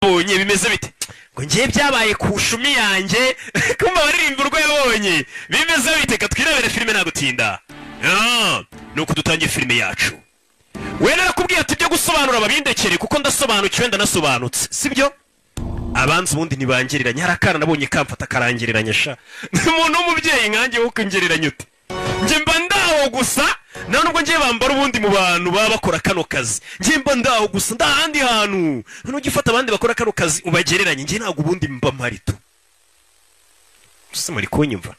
wabonye bimeze bite ngo ngiye byabaye ku shumi yanjye kumva baririmba urwo yabonye bimeze bite katwirebere filime nagutinda nuko dutangiye filime yacu we narakubwiye ati byo gusobanura babindekere kuko ndasobanukiwe ndanasobanutse sibyo abanzi ubundi ntibangereranya harakana nabonye kamfata karangereranya sha umuntu w'umubyeyi nkanjye wo kungereranya ute nje mba ndaho gusa nubwo ngiye bambara ubundi mu bantu baba bakora kano kazi ngiye mba ndaho gusa ndahandi hantu ntugifata abandi bakora kano kazi ubagereranye ngiye ntabwo ubundi mba marito muri kunyumva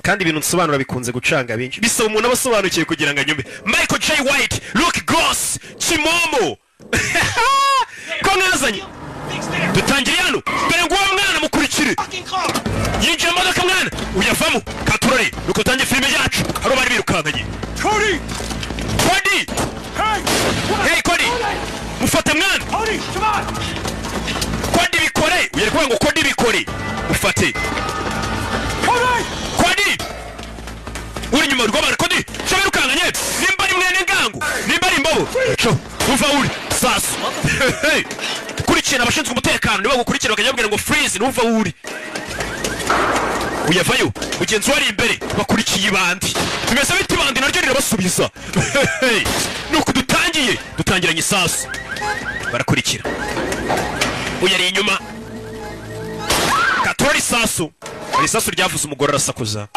kandi ibintu nsobanura bikunze gucanga benshi bisaba umuntu abasobanukiye kugira ngo anyumve Michael J White Look Gross Chimomo ko nazanye dutangiye hano mbere ngo uwo mwana mukurikire yinjiye modoka mwana uyavamo katurore nuko tangiye filime yacu haro bari birukanganye Cody hey Cody mufate mwana Cody bikore uyere kuvuga ngo Cody bikore ufate Cody uri nyuma rw'abana Cody cyo birukanganye nimba ari mwene ngangu nimba ari imbobo cyo uva uri sasa hey kurikira abashinzwe umutekano niba gukurikira bakajya ngo freeze nuva uri uyavayo mugenzi wari imbere bakurikiye ibandi tumeze biti bandi naryo rirabasubiza nuko dutangiranye isasu barakurikira uyari inyuma katori isasu ryavuze umugore arasakuza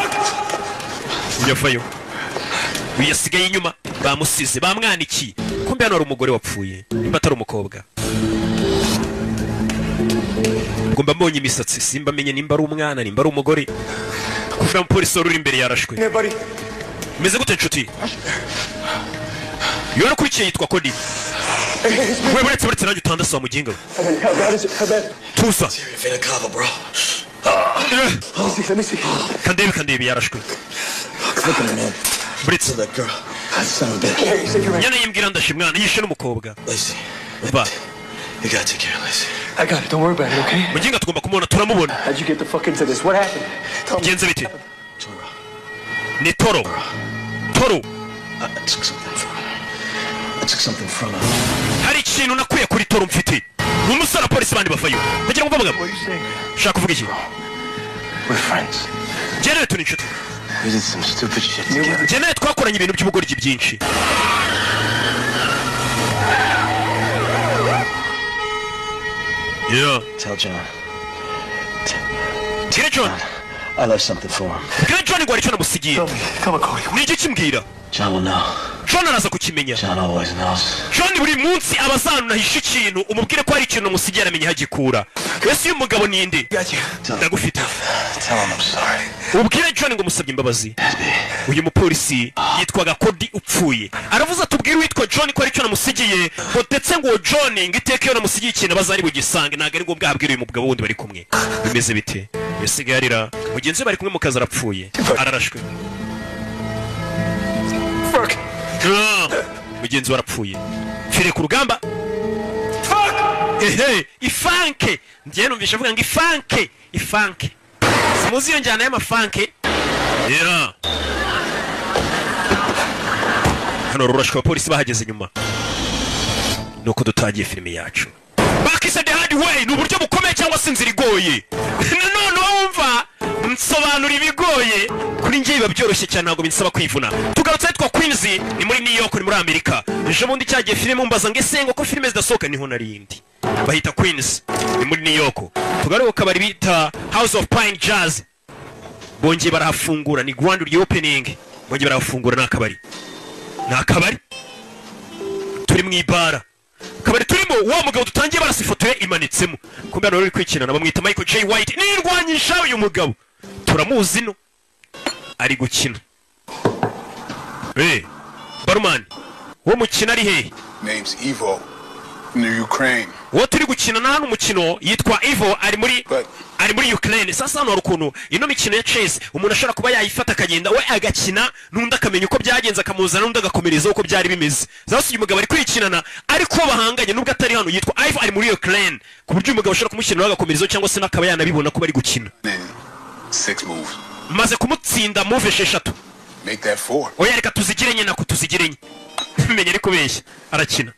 uyavayo uyasigaye inyuma bamusize bamwanikiye kumbe hano ari umugore wapfuye nimba atari umukobwa ngomba mbonye imisatsi simba menye nimba ari umwana nimba ari umugore kuva mu polisi uri imbere yarashwe meze gute nshuti yora kurikiye yitwa Cody wewe uretse nanjye utandasa muginga tusa kandebe yarashwe Britse nyana yimbwira ndashimwana yishe n'umukobwa ba You gotta take care of Lacey. I got it. Don't worry about it, okay? Muginga tugomba kumubona turamubona. How'd you get the fuck into this? What happened? Tell me. Genze biti. Ni Toro. Toro. I took something from her. Hari ikintu nakuye kuri Toro mfite. Numusara polisi bandi bafayo. Ndagira ngo mvuga. Shaka kuvuga iki? We're friends. Jene tuni nshuti. We did some stupid shit together. Jene twakoranye ibintu by'ubugoryi byinshi. Yeah. Tell John. Tell John. I left something for him. Tell John ngo aricyo namusigiye. Tell me, Cody. Niki kimbwira? John will know. John araza kukimenya. John always knows. John buri munsi abazanahisha ikintu umubwire ko ari ikintu musigiye aramenye hagikura. Ese uyu mugabo ninde? Ndagufite. Tell him I'm sorry. Ubwire John ngo musabye imbabazi. Uyu mupolisi yitwaga Cody upfuye. Aravuze atubwire witwa John ko ari cyo namusigiye. Ndetse ngo John ngiteke yo namusigiye ikintu bazari bugisange naga ari ngombwa habwire uyu mugabo wundi bari kumwe. Bimeze bite? Yasigaye arira. Mugenzi bari kumwe mu kazi arapfuye. Ararashwe. Fuck. Mugenzi warapfuye. Fire ku rugamba. Fuck. Ifanke. Ndiye numvisha avuga ngo ifanke. Simuzi yo njyana y'amafanke. Yeah. Hano rurashwe abapolisi bahageze nyuma. Nuko dutagiye filime yacu. Bakise the hard way n'uburyo bukomeye cyangwa se inzira igoye. None wumva nsobanura ibigoye kuri ngiye biba byoroshye cyane ntabwo binsaba kwivuna. Tugarutse yitwa Queens ni muri New York ni muri Amerika. Ejo bundi cyagiye filime umbaza ngo esengo ko filime zidasohoka niho narindi. Bahita Queens ni muri New York. Tugaruka bari bita House of Pine Jazz. Bongeye barahafungura ni grand reopening. Bongeye barahafungura n'akabari. Turi mu ibara. Kabari turimo wa mugabo dutangiye barasifotoye imanitsemo. Kumbe hano ruri kwikina bamwita Michael J White. Nirwanyisha uyu mugabo. Turamuzi no. Ari gukina. Barman. Wo mukina ari he? Name's Evo. In Ukraine. Wo turi gukina na hano umukino yitwa Evo ari muri Ukraine. Sasa hano rukuno ino mikino ya chess umuntu ashobora kuba yayifata akagenda we agakina nundi akamenya uko byagenze akamuzana nundi agakomereza uko byari bimeze. Sasa uyu mugabo ari kwikinana ariko bahanganye nubwo atari hano yitwa Evo ari muri Ukraine ku buryo uyu mugabo ashobora kumushyira agakomereza cyangwa se nakaba yanabibona ko bari gukina. 6 moves. Maze kumutsinda move 6. Make that 4. Oya reka tuzigire nyina ko tuzigire nye. Menye ariko beshya arakina.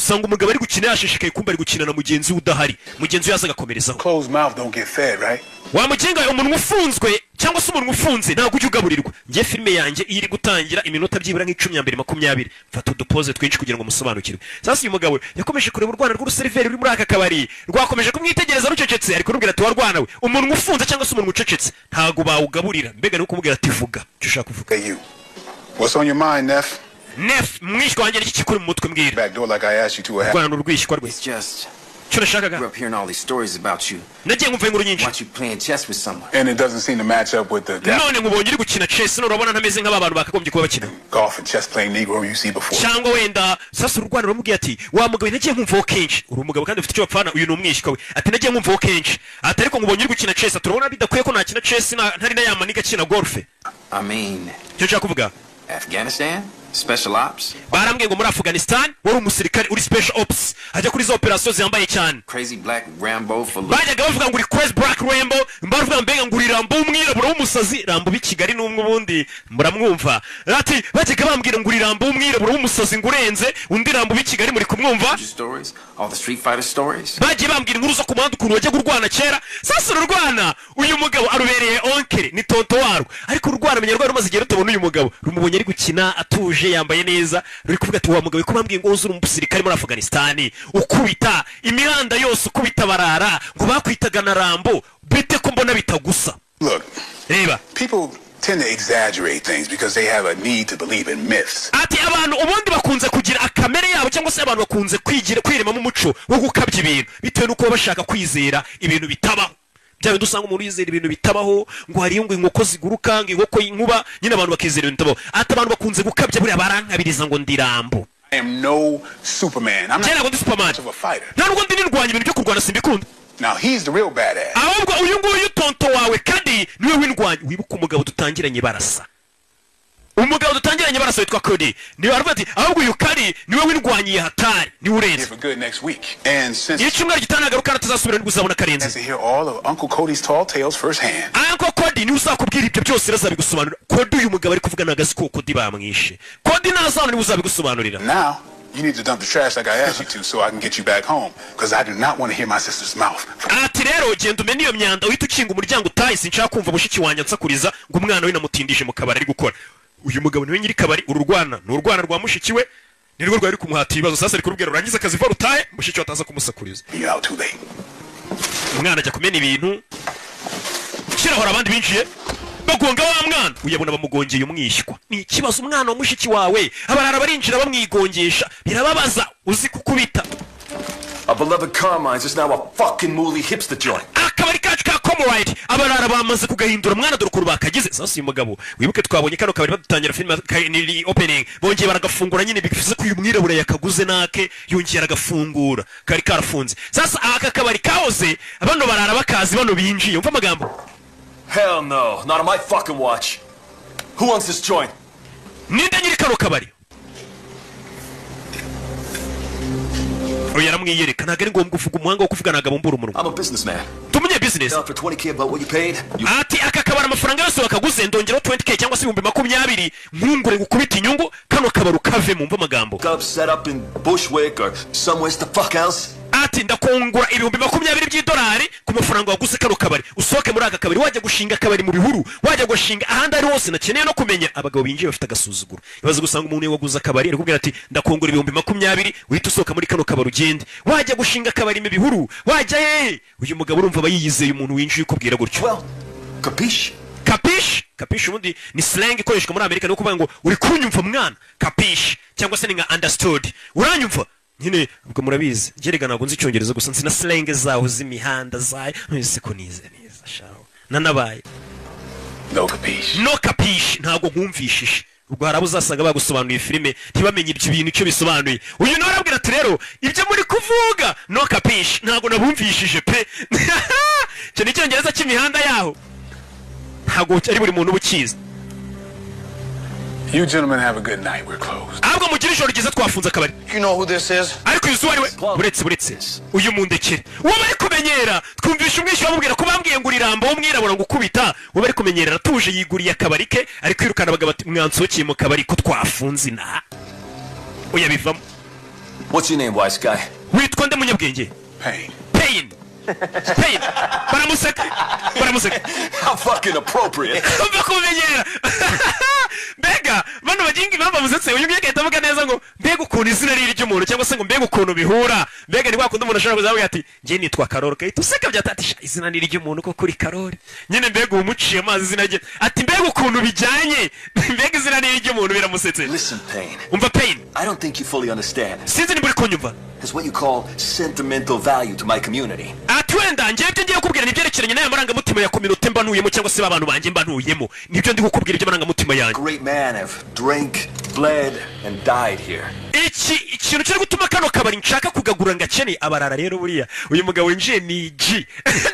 usanga umugabo ari gukina yashishikaye kumba ari gukina na mugenzi we udahari, mugenzi we yaza agakomerezaho. Closed mouth don't get fed, right? Wamugenga umuntu ufunzwe cyangwa se umuntu ufunze ntabwo ujya ugaburirwa. Ngiye filime yanjye iri gutangira iminota byibura nk'10-20 mfata udupoze twinshi kugira ngo musobanukirwe. Sasa uyu mugabo yakomeje kureba urwana rw'uruseriveri ruri muri aka kabari, rwakomeje kumwitegereza rucecetse, ariko rubwira ati warwana we umuntu ufunze cyangwa se umuntu ucecetse ntabwo bawugaburira. Mbega no kumubwira ati vuga cyo ushaka kuvuga. Hey, you. What's on your mind, Neff? Neff, mwishwa wanjye n'iki kikuri mu mutwe mbwira. Back door like I asked you to. What happened? Rwana urwishywa rwe. It's just Cyo nashakaga. grew up hearing all these stories about you. Nagiye ngumva inkuru nyinshi. Watch you playing chess with someone. And it doesn't seem to match up with the None ngubonye uri gukina chess none urabona ntameze nk'aba bantu bakagombye kuba bakina. golf and chess playing Negro you see before. Cyangwa wenda sasa urwana rumubwiye ati wa mugabo nagiye nkumvaho kenshi. Uri umugabo kandi ufite icyo bapfana, uyu ni umwishywa we. Ati nagiye nkumvaho kenshi. Ati ariko ngubonye uri gukina chess, turabona bidakwiye ko nakina chess ntari na yamaniga akina golf. I mean, Cyo nshaka kuvuga. Afghanistan? Special ops? Barambwiye ngo muri Afghanistan wari umusirikare uri special ops, ajya kuri zo operation ziyambaye cyane. Crazy black Rambo for look. Bajyaga bavuga ngo uri Crazy Black Rambo, mbavuga mbega ngo uri Rambo umwirabura w'umusazi, Rambo b'Ikigali n'umwe ubundi muramwumva. Ati bajyaga bambwira ngo uri Rambo umwirabura w'umusazi ngurenze, undi Rambo b'Ikigali muri kumwumva. Stories? All the Street Fighter stories? Bagiye bambwira inkuru zo ku muhanda ukuntu wajya kurwana kera. Sasa urwana uyu mugabo arubereye onkere ni tonto waro, ariko urwana menyarwa rumaze igihe rutabona uyu mugabo rumubonye ari gukina atuje yambaye neza, ruri kuvuga ati wa mugabo ko bambwiye ngo uzuri umusirikare muri Afghanistan ukubita imihanda yose ukubita barara ngo bakwitaga na Rambo, bite ko mbona bitagusa. Look, Reba people tend to exaggerate things because they have a need to believe in myths. ati abantu ubundi bakunze kugira akamere yabo cyangwa se abantu bakunze kwiremamo umuco wo gukabya ibintu bitewe nuko bashaka kwizera ibintu bitabaho. Byawe dusanga umuntu yizera ibintu bitabaho, ngo hari ngo inkoko ziguruka, ngo inkoko y'inkuba, nyine abantu bakizera ibintu bitabaho. Ati abantu bakunze gukabya buriya barankabiriza ngo ndi Rambo. I am no Superman. I'm Cyera ngo not ndi Superman. much of a fighter. Nta nubwo ndi nirwanya ibintu byo kurwana simbikunda. Now he's the real badass. Ahubwo uyu nguyu tonto wawe kandi niwe w'indwanya. Wibuka umugabo dutangiranye barasa. Umugabo dutangiranye barasa witwa Cody. Niwe aravuga ati ahubwo uyu kari niwe w'indwanyiye hatari, niwe Here urenze. for good next week. And since Icyumweru gitanagaruka tuzasubira n'uzabona has to karenze. hear all of Uncle Cody's tall tales firsthand. Uncle Cody niwe uzakubwira ibyo byose razabigusobanurira. Cody uyu mugabo ari kuvuga nagazi ko Cody bamwishe. Cody nazana niwe uzabigusobanurira. Now you need to dump the trash like I asked you to, so I can get you back home. Because I do not want to hear my sister's mouth. Ati rero genda umene iyo myanda uhita ukinga umuryango utahe, sinshaka kumva mushiki wanjye ansakuriza ngo umwana we namutindije mu kabari ari gukora. Uyu mugabo niwe nyiri kabari, ururwana n'urwana rwa mushiki we nirwo rwari kumuhata ibibazo. Sasa ari kurubwira urangiza akazi va rutahe, mushiki we ataza kumusakuriza. You're out too late. Umwana ajya kumena ibintu kirahora abandi binjiye bagonga wa mwana, uyabona bamugongeye umwishywa. Ni ikibazo umwana wa mushiki wawe abarara barinjira bamwigongesha, birababaza uzi kukubita. Our beloved Carmine's is now a fucking mooly hipster joint. Akabari kacu ka Comrade abarara bamaze kugahindura mwana dore ukuntu bakagize. Sasa uyu mugabo wibuke twabonye kano kabari badutangira filime ni opening, bongeye baragafungura nyine bivuze ko uyu mwirabura yakaguze nake yongeye aragafungura kari karafunze. Sasa aka kabari kahoze abano barara bakazi bano binjiye, umva amagambo. Hell no, not on my fucking watch. Who owns this joint? Ninde nyiri kano kabari? Oya yaramwiyereka, ntabwo ari ngombwa uvuga umuhanga wo kuvuga ntabwo abumbura umunwa. I'm a businessman. Tumunye business. Down for 20K about what you paid? Ati aka kabari amafaranga yose wakaguze ndongeraho 20K cyangwa se 20,000 nkungure gukubita inyungu kano kabaru kave mu mva amagambo. Club set up in Bushwick or somewhere the fuck else? Ati ndakongura 20,000 by'idolari ku mafaranga waguze kano kabari, usohoke muri aka kabari wajya gushinga akabari mu bihuru, wajya gushinga ahandi ari hose. Nakeneye no kumenya abagabo binjiye bafite agasuzuguro. Ibaze gusanga umuntu waguze akabari ari kubwira ati ndakongura 20,000 uhita usohoka muri kano kabari ugende, wajya gushinga akabari mu bihuru, wajya hehe? Uyu mugabo urumva aba yiyizeye umuntu winjiye ukubwira gutyo. Well, capiche? Capiche? Capiche ubundi ni slang ikoreshwa muri Amerika no kuvuga ngo uri kunyumva mwana. Capiche cyangwa se ni nka understood. Uranyumva? Nyine ubwo murabizi gerega ntabwo nzi icyongereza gusa nzi na slang zaho z'imihanda zayo mwese ko nize neza shaho nanabaye. No capiche. No capiche ntabwo nkumvishije. Ubwo harabo uzasanga bagusobanuye filime ntibamenye ibyo bintu icyo bisobanuye. Uyu nawe arabwira ati rero ibyo muri kuvuga no capiche ntabwo nabumvishije pe. Cyo ni icyongereza cy'imihanda yaho ntabwo ari buri muntu ubukiza. You gentlemen have a good night. We're closed. Ahubwo mugira ijoro ryiza twafunze akabari. You know who this is? Ariko uyu zuba ari we buretse uyu mundekere uwo bari kumenyera twumvisha umwishywa bamubwira ko bambwiye ngo uri Rambo w'umwirabura ngo ukubita. Uwo bari kumenyera atuje yiguriye akabari ke ari kwirukana abagabo ati mwansohokeye mu kabari ko twafunze inaha. Oya bivamo What's your name, wise guy? witwa nde munyabwenge? Pain. Pain. Baramuseka. How fucking appropriate. Umva kumenyera. Mbega bano bagingi bamusetse uyu myaka itavuga neza ngo mbega ukuntu izina riri ry'umuntu cyangwa se ngo mbega ukuntu bihura. Mbega ni wakunda umuntu ashobora kuzavuga ati ngiye nitwa Karori kahita useka byatatisha izina ni ry'umuntu ko kuri Karori. Nyine mbega umuciye amazi izina rye ati mbega ukuntu bijyanye. Mbega izina ni ry'umuntu biramusetse. Listen, Pain. Umva Pain. I don't think you fully understand. Sinzi ni muri kunyumva. It's what you call sentimental value to my community. Atwenda ngiye ngiye kubwira ni byerekeranye n'aya marangamutima ya community mba ntuyemo cyangwa se abantu banjye mba ntuyemo. Nibyo ndi gukubwira ibyo marangamutima yanjye. Great man have drank, bled and died here. Ikintu kiri gutuma kano kabari nshaka kugagura ngakene abarara rero buriya uyu mugabo winjiye ni G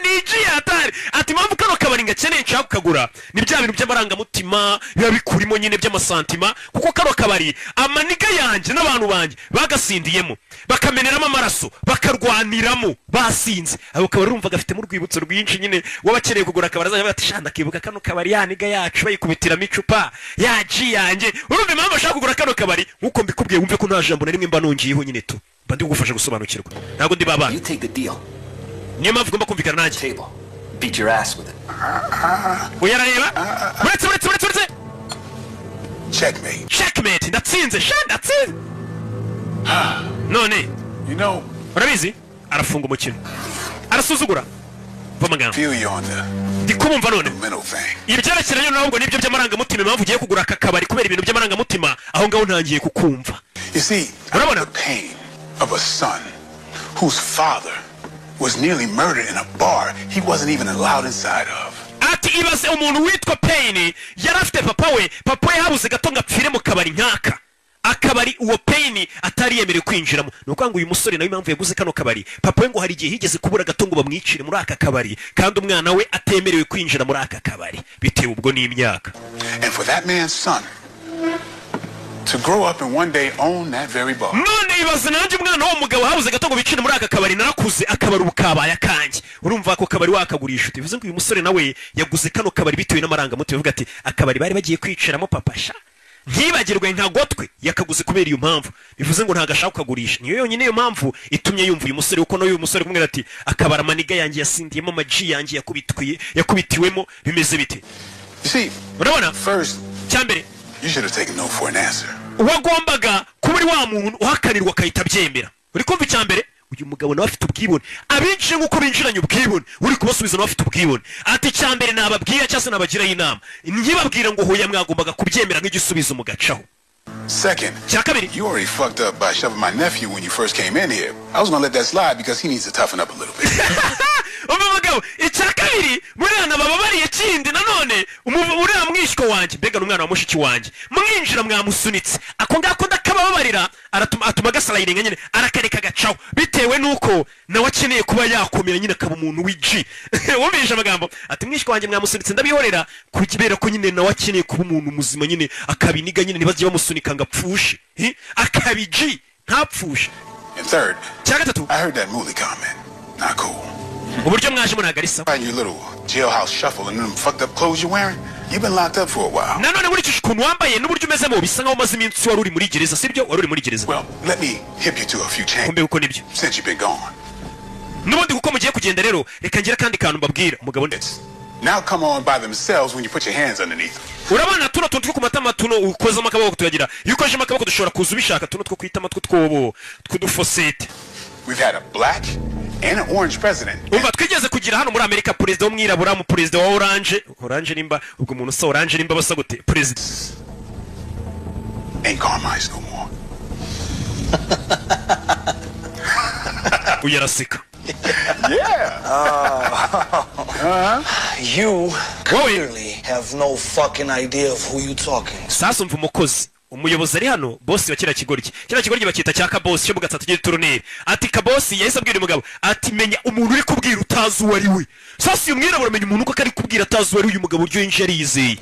ni G atari ati mpamvu kano kabari ngakene nshaka kugagura ni bya bintu by'amarangamutima biba bikurimo nyine by'amasantima kuko kano kabari amaniga yanjye n'abantu banjye bagasindiyemo bakameneramo amaraso bakarwaniramo basinze abo kabari urumva gafitemo urwibutso rwinshi nyine wabakeneye kugura kabari azajya bati shanda kibuka kano kabari yaniga yacu bayikubitiramo icupa ya G yanjye urumva impamvu ashaka kugura kano kabari nkuko mbikubwiye wumve ko nta jambo na rimwe mba nongiyeho nyine tu mba ndi kugufasha gusobanukirwa ntabwo ndi babana You take the deal. niyo mpamvu ugomba kumvikana nanjye Table. Beat your ass with it. uyarareba uretse checkmate ndatsinze none You know, urabizi arafunga umukino arasuzugura vamagambo feel you on the ndi kumumva none mental thing. ibyerekeranye n'ahubwo nibyo by'amarangamutima impamvu ugiye kugura aka kabari kubera ibintu by'amarangamutima aho ngaho ntangiye kukumva. You see, I know the pain of a son whose father was nearly murdered in a bar he wasn't even allowed inside of. Ati ibaze umuntu witwa Pain yari afite papa we habuze gato ngapfire mu kabari nkaka akabari uwo Pain atari yemerewe kwinjiramo nuko ngo uyu musore nawe impamvu yaguze kano kabari papa we ngo hari igihe higeze kubura gato ngo bamwicire muri aka kabari kandi umwana we atemerewe kwinjira muri aka kabari bitewe ubwo n'imyaka. And for that man's son to grow up and one day own that very bar. None ibaze nanjye umwana wo mugabo habuze gato ngo bicire muri aka kabari narakuze akabari ubukabaye akanjye urumva ko kabari wakagurisha bivuze ngo uyu musore nawe yaguze kano kabari bitewe n'amarangamutima bivuga ati akabari bari bagiye kwicaramo papa sha ntibagirwe ntagotwe yakaguze kubera iyo mpamvu bivuze ngo ntago ashaka kugurisha niyo yonyine iyo mpamvu itumye yumva uyu musore uko n'uyu musore kumwe ati akabara maniga yanjye yasindiyemo amaji yanjye yakubitiwemo bimeze bite. You see, urabona first cyambere you should have taken no for an answer. wagombaga kuba uri wa muntu uhakanirwa akahita abyemera uri kumva icyambere uyu mugabo nawe afite ubwibone abinjire nk'uko binjiranye ubwibone uri kubasubiza nawe afite ubwibone ati icyambere nababwira cyangwa se nabagiraho inama ntibabwira ngo hoya mwagombaga kubyemera nk'igisubizo mugacaho. Second, cyakabiri you already fucked up by shoving my nephew when you first came in here. I was gonna let that slide because he needs to toughen up a little bit. umugabo icyakabiri murana bababariye kindi nanone uriya mwishywa wanjye mbega n'umwana wa mushiki wanjye mwinjira mwamusunitse ako ngako ndakababarira atuma gasalayirenga nyine arakareka gacaho bitewe nuko nawe akeneye kuba yakomera nyine akaba umuntu w'igi wumvise amagambo ati mwishywa wanjye mwamusunitse ndabihorera kubera ko nyine nawe akeneye kuba umuntu muzima nyine akabiniga nyine ntibajye bamusunika ngo apfushe akabigi ntapfushe. And third, cyagatatu I heard that Mooley comment. Not cool. uburyo mwajemo nagarisa Find your little jailhouse shuffle and them fucked up clothes you're wearing. You've been locked up for a while. nanone muri icyo kuntu wambaye n'uburyo umezemo bisa nkaho umaze iminsi wari uri muri gereza sibyo wari uri muri gereza. Well, let me hip you to a few changes kumbe uko nibyo since you've been gone. n'ubundi kuko mugiye kugenda rero reka ngira kandi kantu mbabwira umugabo It's now come on by themselves when you put your hands underneath them. urabona tuno tuntu two ku matama tuno ukozemo akaboko tuyagira iyo ukojeho akaboko dushobora kuza ubishaka tuno two kwitama tw'utwobo tw'udufosete. We've had a black and an orange president. umva twigeze kugira hano muri Amerika perezida w'umwirabura mu perezida wa orange nimba ubwo umuntu usa orange nimba basa gute perezida Ain't Carmine's no more. uyaraseka. You clearly have no fucking idea of who you talking. sasa umva umukozi umuyobozi ari hano bosi wa kiriya kigoryi bakita cya kabosi cyo mu gatatu cy'ituroneri ati kabosi yahise abwira umugabo ati menya umuntu uri kubwira utazi uwo ari we. sasa uyu mwirabura amenya umuntu uko ari kubwira atazi uwo ari uyu mugabo uryo yinjiye yizeye.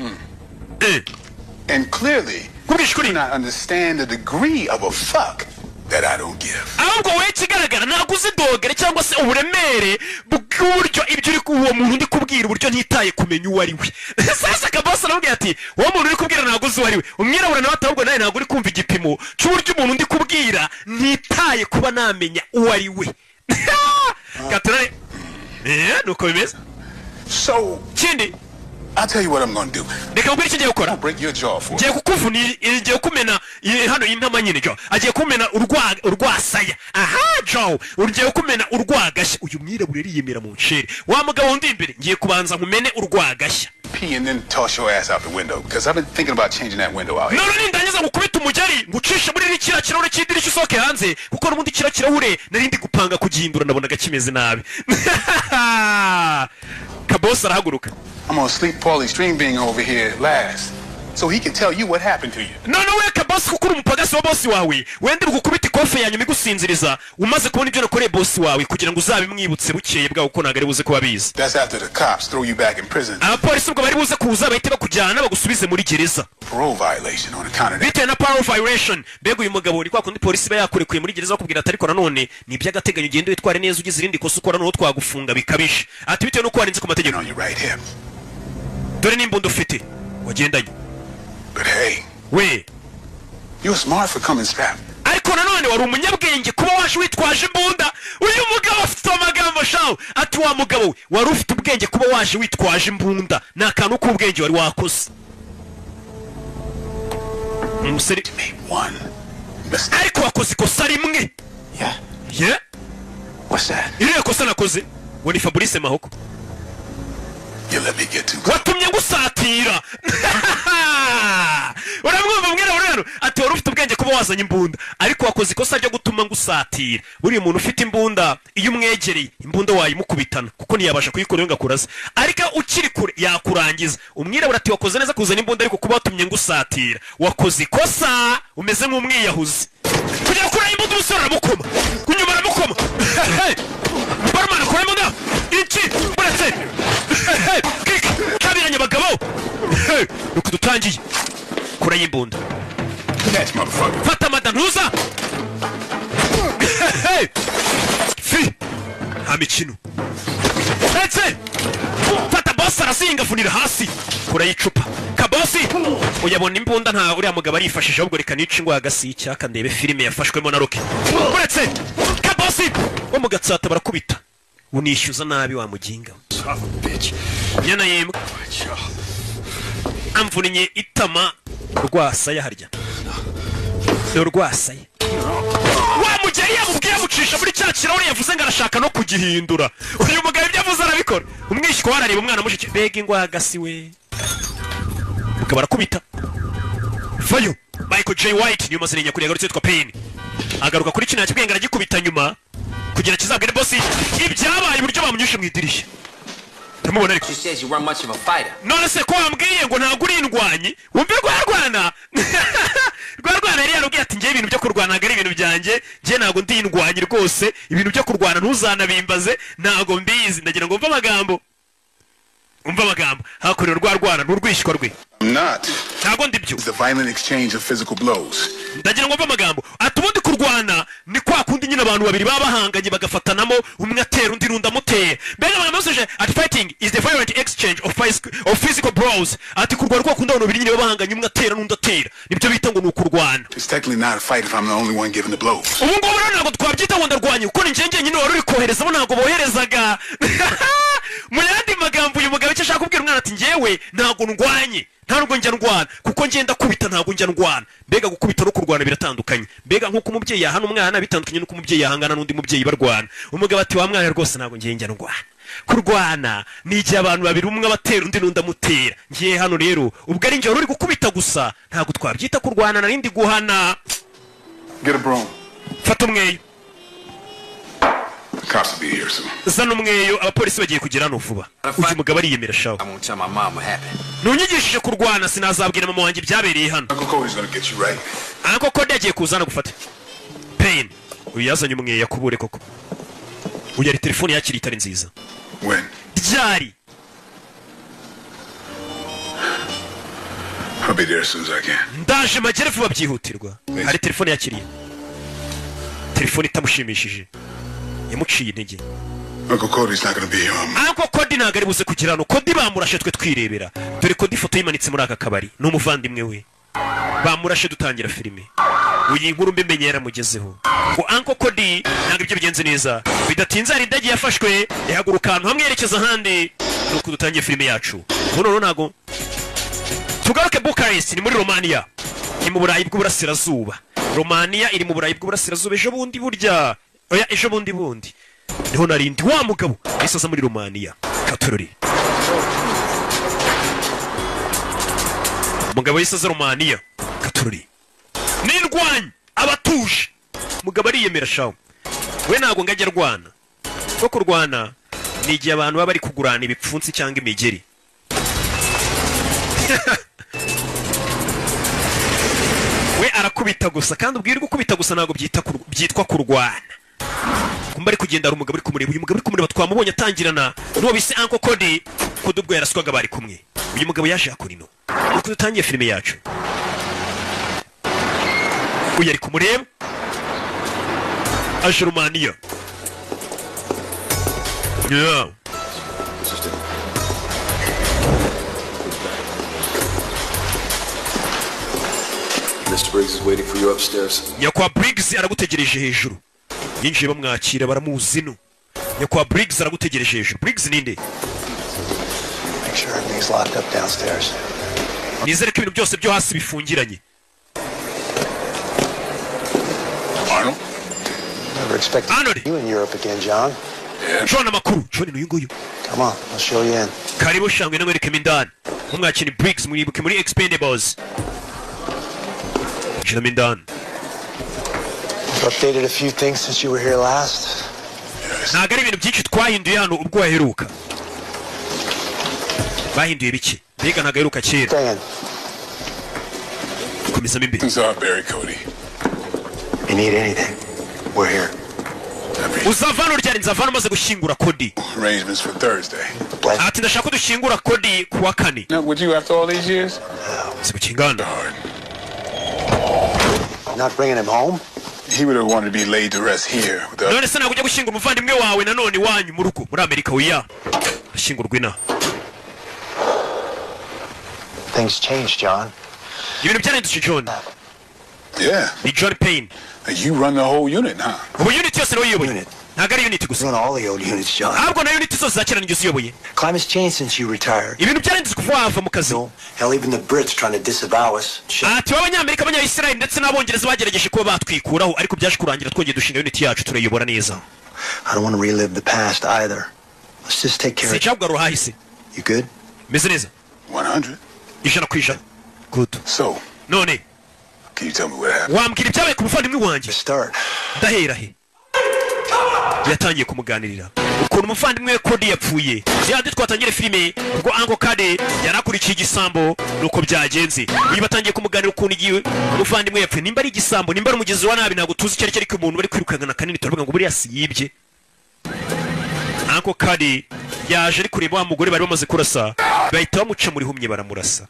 And clearly, kubwisha you ukuri not understand the degree of a fuck that I don't give. ahubwo wowe ikigaragara ntabwo uzi dogere cyangwa se uburemere kuburyo ibyo uri uwo muntu ndi kubwira uburyo ntitaye kumenya uwo ari we. Sasa kabosi aramubwira ati uwo muntu uri kubwira ntabwo uzi uwo ari we. Umwirabura nawe ati ahubwo nawe ntabwo uri kumva igipimo cy'uburyo umuntu ndi kubwira ntitaye kuba namenya uwo ari we. Katurare nuko bimeze. So, Kindi I'll tell you what I'm going to do. reka ubwire icyo ngiye gukora. I'll break your jaw for Ngiye you. kukuvuna ngiye kumena hano y'intama nyine jo. Agiye kumena urwasaya. Aha jo. Ugiye kumena urwagashya. Uyu mwirabura yiyemera mu ncere. Wa mugabo undi imbere ngiye kubanza nkumene urwagashya. Pee and then toss your ass out the window because I've been thinking about changing that window out here. None nindangiza gukubita umujyari ngucisha muri kiriya kirahure cy'idirishya usohoke hanze kuko n'ubundi kiriya kirahure nari ndi gupanga kugihindura nabonaga kimeze nabi. Kabosi arahaguruka. I'm going to sleep Paulie String Bean over here last so he can tell you what happened to you. None we Kabosi kuko uri umupagasi wa bosi wawe wenda gukubita ikofe ya nyuma igusinziriza umaze kubona ibyo nakoreye bosi wawe kugira ngo uzabimwibutse bukeye bwawe uko nagari buze kuba bizi. That's after the cops throw you back in prison. Abapolisi ubwo bari buze kuza bahite bakujyana bagusubize muri gereza. Parole violation on account of that. Bitewe na parole violation. Mbega uyu mugabo ni kwa kundi polisi ba yakurekuye muri gereza bakubwira ati ariko nanone ni iby'agateganyo ugende witware neza ugize irindi kosa ukora n'uwo twagufunga bikabishe. Ati bitewe nuko warenze ku mategeko. On your right hip. Dore n'imbunda ufite wagendanye. But hey, We you're smart for coming strapped. ariko nanone wari umunyabwenge kuba waje witwaje imbunda. Uyu mugabo afite amagambo shaho ati wa mugabo we wari ufite ubwenge kuba waje witwaje imbunda. Ni akantu k'ubwenge wari wakoze. Umusore Made one mistake. ariko wakoze ikosa rimwe. Yeah? Ye What's that? iriya kosa nakoze we ni Fabrice Mahoko. You let me get too close. Watumye ngusatira. Uramwumva mwirabura rero ati wari ufite ubwenge kuba wazanye imbunda ariko wakoze ikosa ryo gutuma ngusatira. Buriya umuntu ufite imbunda iyo umwegereye imbunda wayimukubitana kuko ntiyabasha kuyikora iyo ngakuraze ariko ukiri kure yakurangiza. Umwirabura ati wakoze neza kuzana imbunda ariko kuba watumye ngusatira wakoze ikosa umeze nk'umwiyahuzi. Kugira kuri imbunda umusore aramukoma kunyuma aramukoma. Barman kuri imbunda iki buretse. Kabiranye bagabo. Nuko dutangiye kura y'imbunda. Catch, motherfucker. Fata madantuza. Fi hamikino. Etse fata boss arasinga funira hasi kura y'icupa. Kabosi uyabona imbunda nta uriya mugabo arifashisha ahubwo reka nice ingwa hagasi icyaka ndebe filime yafashwemo na Rocky. Buretse Kabosi wo mu gatsata barakubita unishyuza nabi wa muginga. Nyana yembwa amvuninye itama rwasaya harya rwasaya wa mugeri yamubwiye amucisha muri cya kirahure yavuze ngo arashaka no kugihindura. Uyu mugabo ibyo avuze arabikora. Umwishywa warareba umwana mushike mbega ingwa hagasi we mugabo arakubita vayo. Michael J. White niyo mazina nyakuri yagarutse yitwa Pain agaruka kuri kino yakibwenga aragikubita nyuma kugira kizabwire bosi ibyabaye uburyo bamunyushe mu idirishya. Tamubona ariko. She says you weren't much of a fighter. None se ko wambwiye ngo ntabwo uri indwanyi wumve rwarwana. Rwarwana yari yarubwiye ati ngiye ibintu byo kurwana ntabwo ari ibintu byanjye ngiye ntabwo ndi indwanyi rwose ibintu byo kurwana ntuzanabimbaze ntabwo mbizi ndagira ngo umva amagambo hakorera rwarwana n'urwishywa rwe. I'm not. Ntabwo ndi byo It's the violent exchange of physical blows. ndagira ngo mve amagambo ati ubundi kurwana ni kwa kundi nyine abantu babiri baba bahanganye bagafatanamo umwe atera undi n'undi amuteye. Mbega amagambo yose ati fighting is the violent exchange of physical blows. Ati kurwana kwa kundi abantu babiri nyine baba bahanganye umwe atera n'undi atera nibyo bita ngo ni ukurwana. It's technically not a fight if I'm the only one giving the blows. Ubu ngubu rero ntabwo twabyita ngo ndarwanye kuko ni njye nyine wari uri kohereza bo ntabwo boherezaga. Mu yandi magambo uyu mugabo icyo ashaka kubwira umwana ati njyewe ntabwo ndwanye ntabwo njya ndwana kuko ngenda kubita ntabwo njya ndwana. Mbega gukubita no kurwana biratandukanye. Mbega nk'uko umubyeyi yahana umwana bitandukanye n'uko umubyeyi yahangana n'undi mubyeyi barwana. Umugabo ati wa mwana rwose ntabwo ngiye njya ndwana. Kurwana ni igihe abantu babiri umwe abatera undi n'undi amutera. Ngiye hano rero ubwo ari njye wari uri gukubita gusa ntabwo twabyita kurwana narindi guhana. Get a broom. Fata umweyo. The cops will be here soon. Zana umweyo abapolisi bagiye kugera hano vuba. Uyu mugabo ariyemera shaho. I won't tell my mom what happened. Nunyigishije kurwana sinazabwira mama wanjye byabereye hano. Uncle Cody's gonna get you right. Uncle Cody yagiye kuzana gufata. Pain. Uyu yazanye umweyo yakubure koko. Uyu ari telefone yakiri itari nziza. When? Ryari. I'll be there as soon as I can. Ndaje magere vuba byihutirwa. Hari telefone yakiriye. Telefone itamushimishije. Yamuciye intege. Uncle Cody's not gonna be here. Uncle Cody ntabwo ari buze kugira hano. Cody bamurashe twe twirebera. Dore Cody ifoto yimanitse muri aka kabari. Ni umuvandimwe we. Bamurashe dutangira filime. Uyi nkuru mbimenye yaramugezeho. Ngo Uncle Cody ntabwo ibyo bigenze neza. Bidatinze hari indege yafashwe ihaguruka ahantu hamwe yerekeza ahandi. Nuko dutangiye filime yacu. None ntago tugaruke Bucharest ni muri Romania. Ni mu Burayi bw'Uburasirazuba. Romania iri mu Burayi bw'Uburasirazuba ejo bundi burya. Oya ejo bundi. Niho narindi wa mugabo isaza muri Romania. Katorori. Mugabo isaza Romania. Katorori. Nirwanya abatuje. Mugabo ariyemera shawo. We ntago ngajya rwana. Ko kurwana ni igihe abantu baba bari kugurana ibipfunsi cyangwa imigeri. We arakubita gusa kandi ubwirwa gukubita gusa ntago byitwa kurwana. Kumba ari kugenda ari umugabo ari kumureba. Uyu mugabo ari kumureba twamubonye atangirana n'uwo bise Uncle Cody. Cody ubwo yaraswaga bari kumwe. Uyu mugabo yaje akurino. Uko dutangiye filime yacu. Uyu ari kumureba. Aje Romania. Yeah. Mr. Briggs is waiting for you upstairs. Nyakwa Briggs aragutegereje hejuru. Yinjiye bamwakira baramuzi no. Nyakwa Briggs aragutegereje hejuru. Briggs ninde? Make sure everything's locked up downstairs. Nizere ko ibintu byose byo hasi bifungiranye. Arnold? Never expected Arnold. you in Europe again, John. John amakuru. John n'uyu nguyu. Come on, I'll show you in. Karibu shangwe namwereke mindani. Umwakini Briggs mwibuke muri Expendables. Jina mindani. I've updated a few things since you were here last. Ntabwo ari ibintu byinshi twahinduye hano ubwo waheruka. Bahinduye biki? Mbega ntabwo aheruka kera. Stay in. Komeza mimbi. Things are Barry Cody. You need anything, we're here. Uzavana uryari nzavana maze gushingura Cody. Arrangements for Thursday. Ati ndashaka ko dushingura Cody kuwa kane. Not with you after all these years? Sibukingana. Not bringing him home? He would have wanted to be laid to rest here. None se nagujya gushingura umuvandimwe wawe nanone wanyu mu rugo muri Amerika oya. Ashingurwa ina. Things changed, John. Ibintu byarindutse John. Yeah. Ni John Payne. You run the whole unit, huh? Ubu unit yose nawe uyoboye. Ntabwo ari unit gusa. You run all the old units, John. Ahubwo na unit zose zakira n'ingeso uyoboye. Climate's changed since you retired. Ibintu byarindutse kuva wava mu kazi. No, hell, even the Brits trying to disavow us. Ati w'Abanyamerika abanya-Israel ndetse n'Abongereza bagerageje kuba batwikuraho ariko byaje kurangira twongeye dushinga unit yacu turayobora neza. I don't want to relive the past either. Let's just take care of it. Sichabwa ruhahise. You good? Meze neza. 100. Ijana ku ijana. Good. So, None can you tell me what happened? wambwira ibyabaye ku muvandimwe wanjye. Start. Ndahera he. Yatangiye kumuganirira. Ukuntu umuvandimwe we Cody yapfuye. Ziyandi twatangire filime ubwo Uncle Cody yarakurikiye igisambo nuko byagenze. Uyu batangiye kumuganira ukuntu igiye umuvandimwe yapfuye. Nimba ari igisambo, nimba ari umugizi wa nabi ntabwo tuzi icyo ari cyo umuntu bari kwirukana kanini turavuga ngo buriya si yibye. Uncle Cody yaje ari kureba wa mugore bari bamaze kurasa. Bahita bamuca muri humye baramurasa.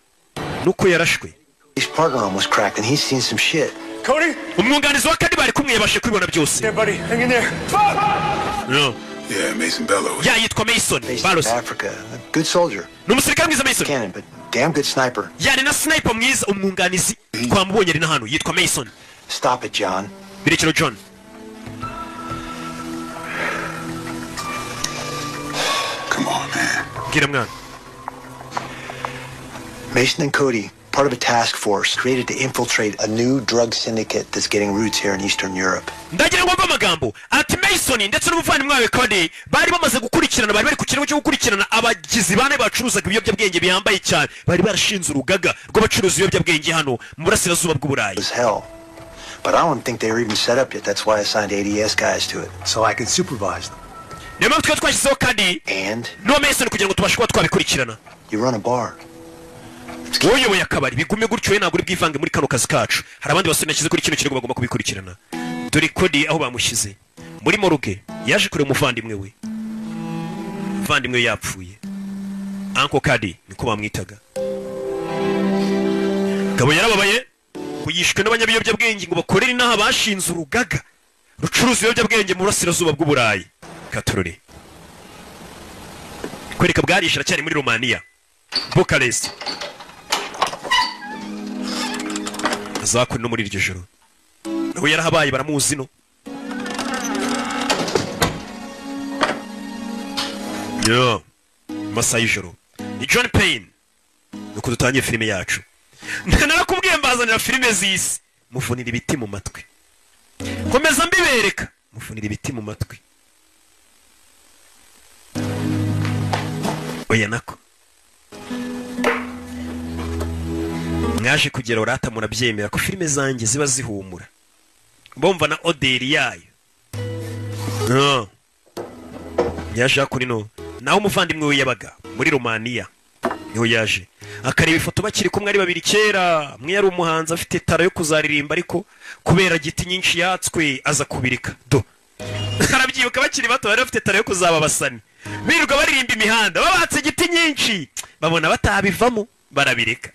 Nuko yarashwe. His partner almost cracked and he's seen some shit. Cody? Umwunganizi wa Cody bari kumwe yabashe kubibona byose. Yeah, buddy. Hang in there. No. Yeah, Mason Bellows. Ya yitwa Mason Based Barros. in Africa. A good soldier. Numusirikare mwiza Mason. Cannon, but damn good sniper. Yani na sniper mwiza umwunganizi twamubonye ari na hano yitwa Mason. Stop it, John. Birekero John. Come on, man. Gira mwana. Mason and Cody, part of a task force created to infiltrate a new drug syndicate that's getting roots here in Eastern Europe. Ndagira ngo mva amagambo ati Mason ndetse n'umuvandimwe wawe Cody bari bamaze gukurikirana bari bari ku kirego cyo gukurikirana abagizi bane bacuruzaga ibiyobyabwenge biyambaye cyane bari barashinze urugaga rw'abacuruza ibiyobyabwenge hano mu burasirazuba bw'Uburayi. It was hell. But I don't think they were even set up yet. That's why I signed ADS guys to it. So I can supervise them. Niyo mpamvu twari twashyizeho Cody And n'uwo Mason kugira ngo tubashe kuba twabikurikirana. you run a bar. Wowe akabari bigume gutyo we ntabwo uri bwivange muri kano kazi kacu. Hari abandi basore nashyize kuri kino kirego bagomba kubikurikirana. Dore Cody aho bamushyize muri moruge yaje kureba umuvandimwe we. Umuvandimwe yapfuye. Uncle Cody niko bamwitaga. Gabo yarababaye kuyishwe n'abanyabiyobyabwenge ngo bakorere inaha bashinze urugaga rucuruza ibiyobyabwenge mu burasirazuba bw'Uburayi. Katorore. kwereka bwarisha aracyari muri Romania Bucharest azakuri no muri iryo joro nawe yarahabaye baramuzi no yo masa y'ijoro ni John Payne nuko dutangiye filime yacu narakubwiye mbazanira filime z'isi mufunira ibiti mu matwi komeza mbibereka mufunira ibiti mu matwi oya nako mwaje kugera urata murabyemera ko filime zanjye ziba zihumura bomva na oderi yayo no yaje kuri no naho umuvandimwe we yabaga muri Romania niho yaje akareba ifoto bakiri kumwe ari babiri kera mwe yari umuhanzi afite tara yo kuzaririmba ariko kubera giti nyinshi yatswe aza kubirika do arabyibuka bakiri bato bari bafite tara yo kuzaba basani biruka baririmba imihanda babatse giti nyinshi babona batabivamo barabireka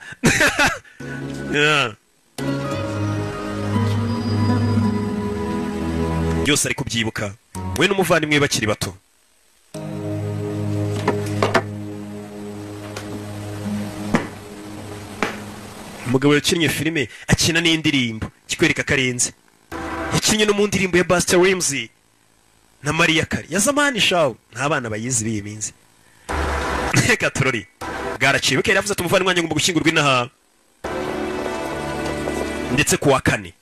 byose ari kubyibuka we n'umuvandimwe bakiri bato umugabo yakinnye filime akina n'indirimbo kikwereka karenze yakinnye no mu ndirimbo ya Busta Rhymes na Maria Carey ya zamani shawo nta bana bayizi biye minzi reka turori bwaraciwe kera yavuze tumuvana mwanya ngomba gushyingurwa inaha ndetse kuwa kane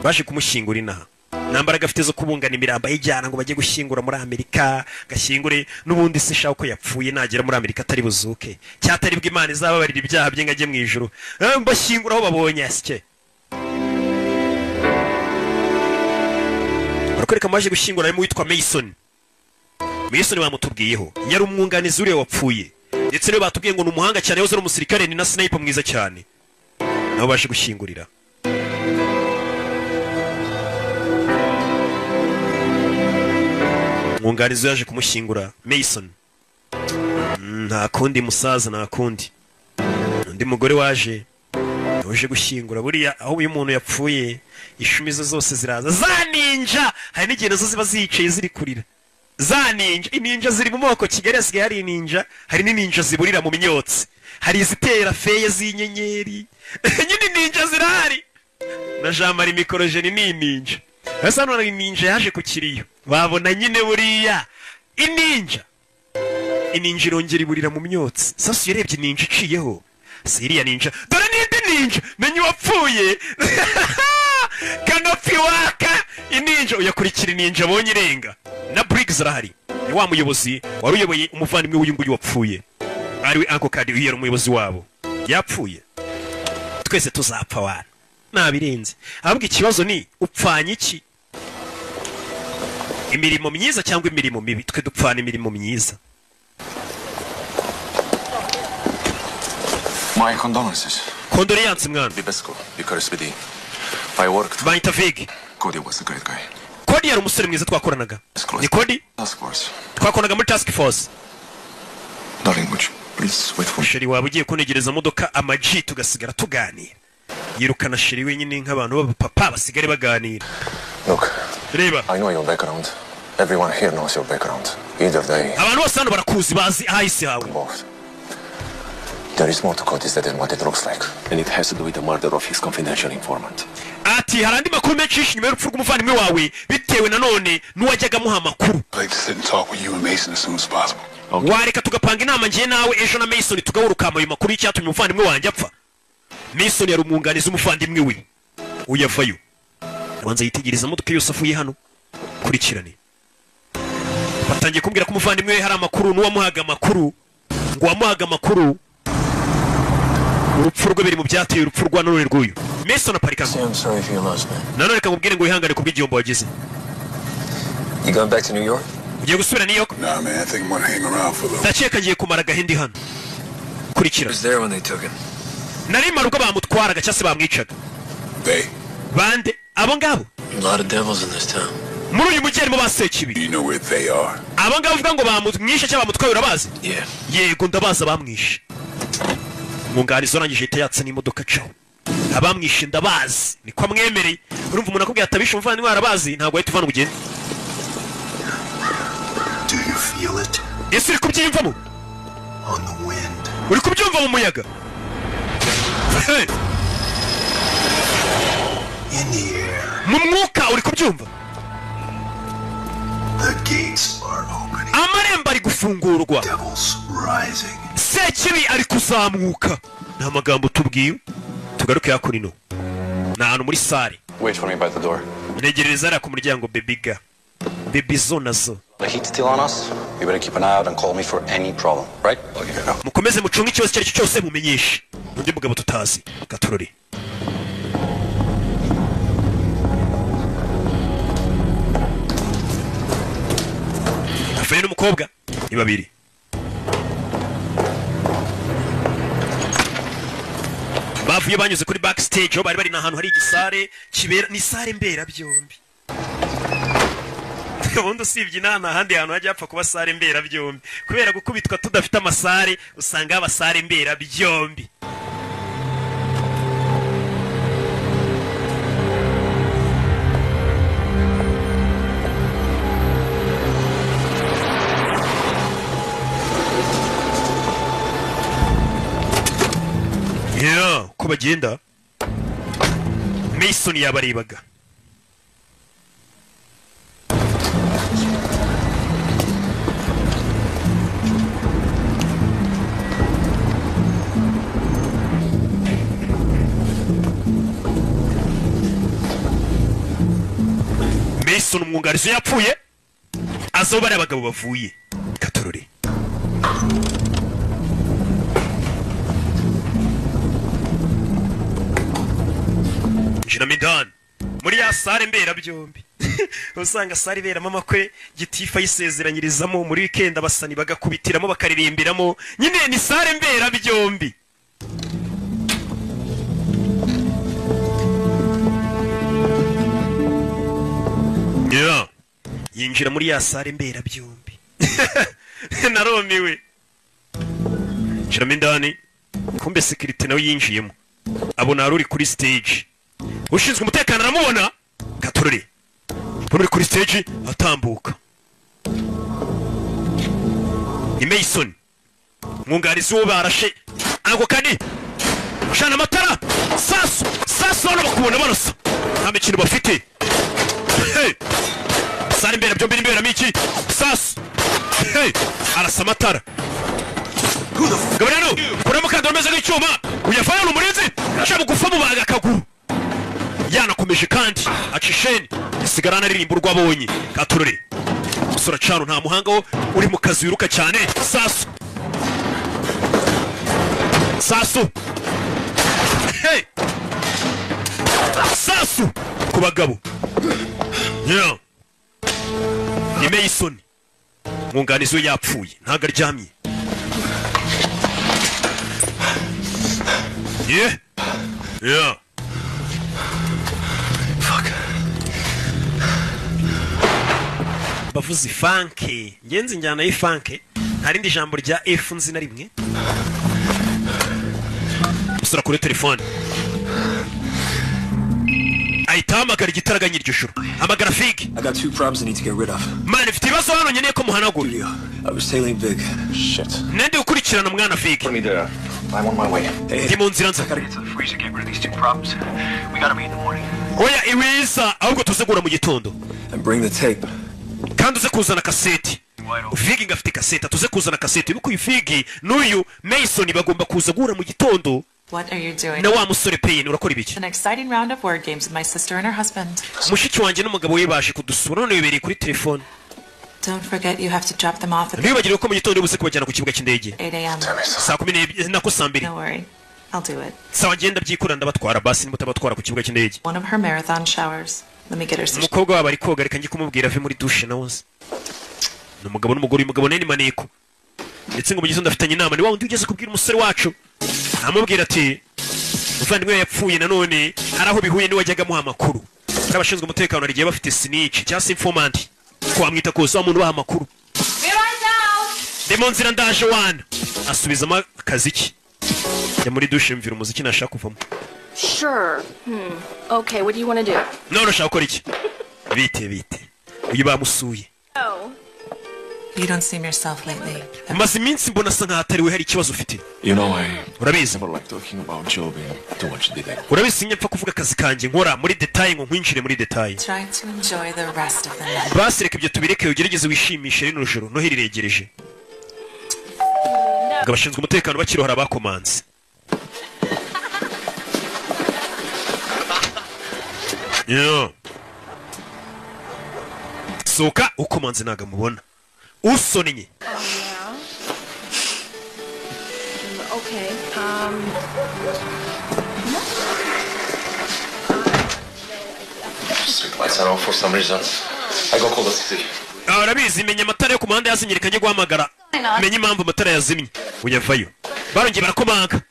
baje kumushyingura inaha nambaraga afite zo kubungana imiramba y'ijyana ngo bajye gushyingura muri Amerika gashyingure n'ubundi se shawo ko yapfuye nagera muri Amerika atari buzuke cyatari bw'Imana izababarira ibyaha bye ngajye mu ijuru mbashyingura aho babonye asike barakoreka maje gushyingura arimo witwa Mason bamutubwiyeho yari umwunganizi uriya wapfuye ndetse rero batubwiye ngo ni umuhanga cyane yoze n'umusirikare ni na sniper mwiza cyane nabo baje gushyingurira umwunganizi yaje kumushyingura Mason nta kundi musaza nta kundi undi mugore waje gushyingura buriya aho uyu muntu yapfuye ishumi ze zose ziraza za ninja hari n'igihe nazo ziba zicaye ziri kurira za ninja ininja ziri mu moko Kigali hasigaye hari ninja hari n'ininja ziburira mu myotsi hari izitera feye z'inyenyeri nyine ninja zirahari na Jean Marie Mikorojeni ni ninja hasa none ninja yaje ku kiriyo babona nyine buriya ininja irongera iburira mu myotsi sasa yarebye ninja iciyeho siriya ninja dore n'indi ninja menye wapfuye kanopi waka ininja uyakurikira ninja abonye irenga na Briggs arahari ni wa muyobozi wari uyoboye umuvandimwe w'uyu nguyu wapfuye ariwe Uncle Kadi uyera umuyobozi wabo yapfuye twese tuzapfa wana nabirenze ahubwo ikibazo ni upfanye iki imirimo myiza cyangwa imirimo mibi twe dupfana imirimo myiza My condolences. Condolences mwana Libesco, Bucharest PD. I worked. Baita Vig. Cody was a great guy. Cody yari umusore mwiza twakoranaga ni Cody Task force. twakoranaga muri task force Darling, would you please wait for me? sheri waba ugiye kunegereza modoka amaji tugasigara tuganira yirukana sheri wenyine nk'abantu b'abapapa basigare baganira Look, reba I know your background. Everyone here knows your background. Either they abantu bose hano barakuzi bazi ahise hawe both. There is more to Cody's death than what it looks like. And it has to do with the murder of his confidential informant. ati hari andi makuru menshi nyuma y'urupfu rw'umuvandimwe wawe bitewe nanone n'uwajyaga amuha amakuru I'd like to sit and talk with you and Mason as soon as possible. wareka tugapanga inama ngiye nawe ejo na Mason tugahurukama ayo makuru y'icyatumye umuvandimwe wanjye apfa Mason yari umwunganizi umuvandimwe we uyavayo abanza yitegereza imodoka yose avuye hano kurikirane batangiye kumbwira ko umuvandimwe we hari amakuru n'uwamuhaga amakuru ngo wamuhaga amakuru urupfu rwe biri mu byateye urupfu rwa none rw'uyu Mason aparika I'm sorry for your loss, man. nanone reka nkubwire ngo wihangane ku bw'igihombo wagize You going back to New York? ugiye gusubira New York Nah, man, I think I'm gonna hang around for a little. ndakeka ngiye kumara agahindi hano I kurikira was there when they took him. nari mara ubwo bamutwaraga cyangwa se bamwicaga They, bande abo ngabo A lot of devils in this town. muri uyu mujyi harimo basekibi you know where they are. abo ngabo uvuga ngo bamwishe cyangwa bamutwaye urabazi Yeah. yego ndabaza bamwishe umwunganizi urangije ahita yatsa n'imodoka caho abamwishe ndabazi niko amwemereye urumva umuntu akubwira atabishe umuvandimwe arabazi ntabwo ahita uvana ubugeni Do you feel it? ese uri kubyiyumvamo on the wind. uri kubyumva mu muyaga In the air. mu mwuka uri kubyumva The gates are opening. amarembo ari gufungurwa Devils rising. sekibi ari kuzamuka ni amagambo tubwiye tugaruke hakurino ni ahantu muri sare Wait for me by the door. ntegereza ariya ku muryango bebiga bebi zo nazo The heat's still on us. You better keep an eye out and call me for any problem, right? Okay, no. mukomeze mucunge ikibazo icyo ari cyo cyose mumenyeshe undi mugabo tutazi gatorore afaye n'umukobwa ni babiri bavuye banyuze kuri backstage aho bari bari n'ahantu hari igisare kibera ni sare mbera byombi ubundi usibye inama ahandi hantu hajya hapfa kuba sare mbera byombi kubera gukubitwa tudafite amasare usanga haba sare mbera byombi uko bagenda Mason yabarebaga Mason umwungarizo yapfuye azo bari abagabo bavuye katorore Jinamidan muri ya sare mbera byombi usanga sare iberamo amakwe gitifa yisezeranyirizamo muri weekend abasani bagakubitiramo bakaririmbiramo nyine ni sare mbera byombi yinjira muri ya sare mbera byombi naromiwe Jinamidan kumbe security nawe yinjiyemo abona ari kuri stage ushinzwe umutekano aramubona gatorore uri kuri stage atambuka ni Mason mwungarizi wo barashe ako kadi shana amatara sasu hano bakubona barasa nta mikino bafite sare imbere byombi n'imbere miki sasu arasa amatara gaburano kuramo kandi umeze nk'icyuma uyavana n'umurinzi ashaka gufa mu baga akaguru yanakomeje kandi acisheni isigarana aririmba urwabonye katurore musura cano nta muhanga wo uri mu kazi wiruka cyane sasu sasu ku bagabo ni Mason mwunganizi we yapfuye ntago aryamye bavuze funke ngenzi njyana y'ifunke nta rindi jambo rya F nzi na rimwe usura kuri telefone ahita hamagara igitaraganya iryo joro hamagara Fig. I got 2 problems I need to get rid of. Man ifite ibibazo hano nkeneye ko muhanagura I was tailing Vic. Shit. nende ukurikirana mwana Fig. Put me there. I'm on my way. ndi mu nzira nza I gotta get to the freezer, get rid of these 2 problems. We gotta meet in the morning. oya iwiza ahubwo tuzegura mu gitondo And bring the tape. kandi uze kuzana kaseti Fig ngafite kaseta tuze kuzana kaseti yuko uyu Fig n'uyu Mason bagomba kuza gura mu gitondo. What are you doing? na wa musore Payne urakora ibiki An exciting round of word games with my sister and her husband. mushiki wanjye n'umugabo we baje kudusura none bibereye kuri telefone Don't forget you have to drop them off at ntibibagire ko mu gitondo ubuze kubajyana ku kibuga cy'indege 8 a.m. saa 10 nako saa 2 Don't worry. I'll do it. sawa ngenda byikura ndabatwara basi nimutabatwara ku kibuga cy'indege One of her marathon showers. Let me get her some. umukobwa wabo ari koga reka njye kumubwira ave muri douche nawe n'umugabo n'umugore uyu mugabo neni maneko ndetse ngo mu gitondo afitanye inama ni wa undi ugeze kubwira umusore wacu amubwira ati umuvandimwe yapfuye nanone hari aho bihuye niwajyaga muha amakuru hari abashinzwe umutekano rigiye bafite snitch cyangwa informant ko wamwita kose wa muntu baha amakuru ndi mu nzira ndaje wana asubizamo akazi ki ya muri douche mvira umuziki nashaka kuvamo Sure. Okay, what do you want to do? none ushaka gukora iki bite uyu bamusuye Oh. You don't seem yourself lately. Umaze iminsi mbona asa nkaho atari we hari ikibazo ufite. You know, I Urabizi? never like talking about job in too much detail. Urabizi nyapfa kuvuga akazi kanjye nkora muri detail ngo nkwinjire muri detail. Try to enjoy the rest of the night. Basi reka ibyo tubireke ugerageze wishimishe rino joro no hiriregereje. Ngo abashinzwe umutekano bakirohara abakomanze. Yo. Soka ukomanze naga mubona. Usonnye. Okay. Street lights are off for some reason. I go call the city. Arabizi menya amatara yo ku muhanda yazinyirikanye guhamagara. Menya impamvu amatara yazimye. Uyavayo. Barongeye barakomanga.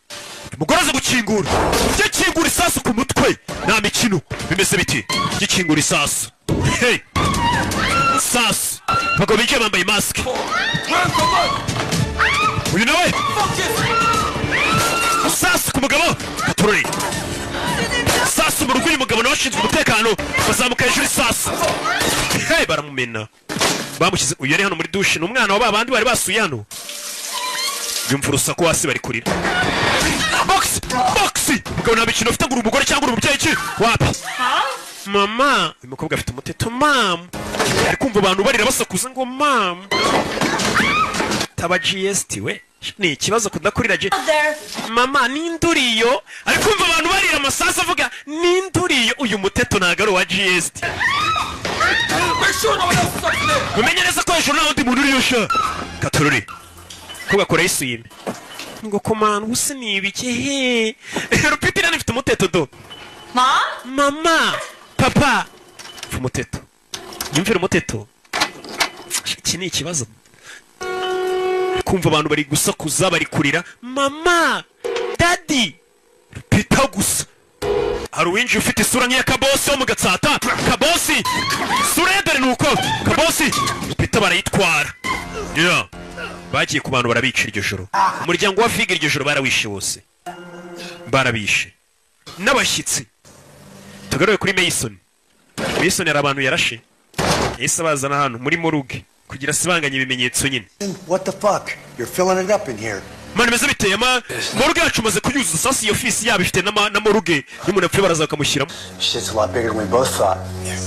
Umugore aza gukingura. Gikingura isasu ku mutwe. Nta mikino. Bimeze biti. Gikingura isasu. Hey. Isasu. Bagabo bicaye bambaye mask. Uyu nawe. Isasu ku mugabo. Katurore. Isasu mu rugo uyu mugabo n'abashinzwe umutekano bazamuka hejuru isasu. Hey, baramumena. Bamushyize uyu yari hano muri douche n'umwana wa babandi bari basuye hano. Yumva urusaku hasi bari kurira. Box! Mugabo nta mikino ufite ngo uri umugore cyangwa uri umubyeyi ki? Wapi? Mama, uyu mukobwa afite umuteto mam. Ari kumva abantu barira basakuza ngo mam. Taba GST we. Ni ikibazo kudakurira je. Mama ninduriyo. Ari kumva abantu barira amasasa avuga ninduriyo uyu muteto nagaro wa GST. Mumenye neza ko ejo naho ndi muntu uriyo sha. Katururi. Kuga kora isuyime. Ngo komana usi ni ibiki he. Rupipira nifite umuteto do. Mama, papa. Umuteto. Yumvira umuteto. Iki ni ikibazo. Kumva abantu bari gusakuza bari kurira. Mama, daddy. Rupita gusa. Hari uwinjiye ufite isura nk'iya Kabosi wo mu Gatsata. Kabosi. Sura ye dore nuko. Kabosi. Rupita barayitwara. Yeah. Bagiye ku bantu barabica iryo joro. Umuryango wa Figa iryo joro barawishe bose. Barabishe. N'abashyitsi. Tugaruye kuri Mason. Mason yari abantu yarashe. Yese bazana hano muri moruge kugira sibanganye ibimenyetso nyine. What the fuck? You're filling it up in here. Mani meze biteye moruge yacu maze kuyuzuza sasi iyo ofisi yabo ifite na moruge y'umuntu apfuye baraza bakamushyiramo. Shit's a lot bigger than we both thought.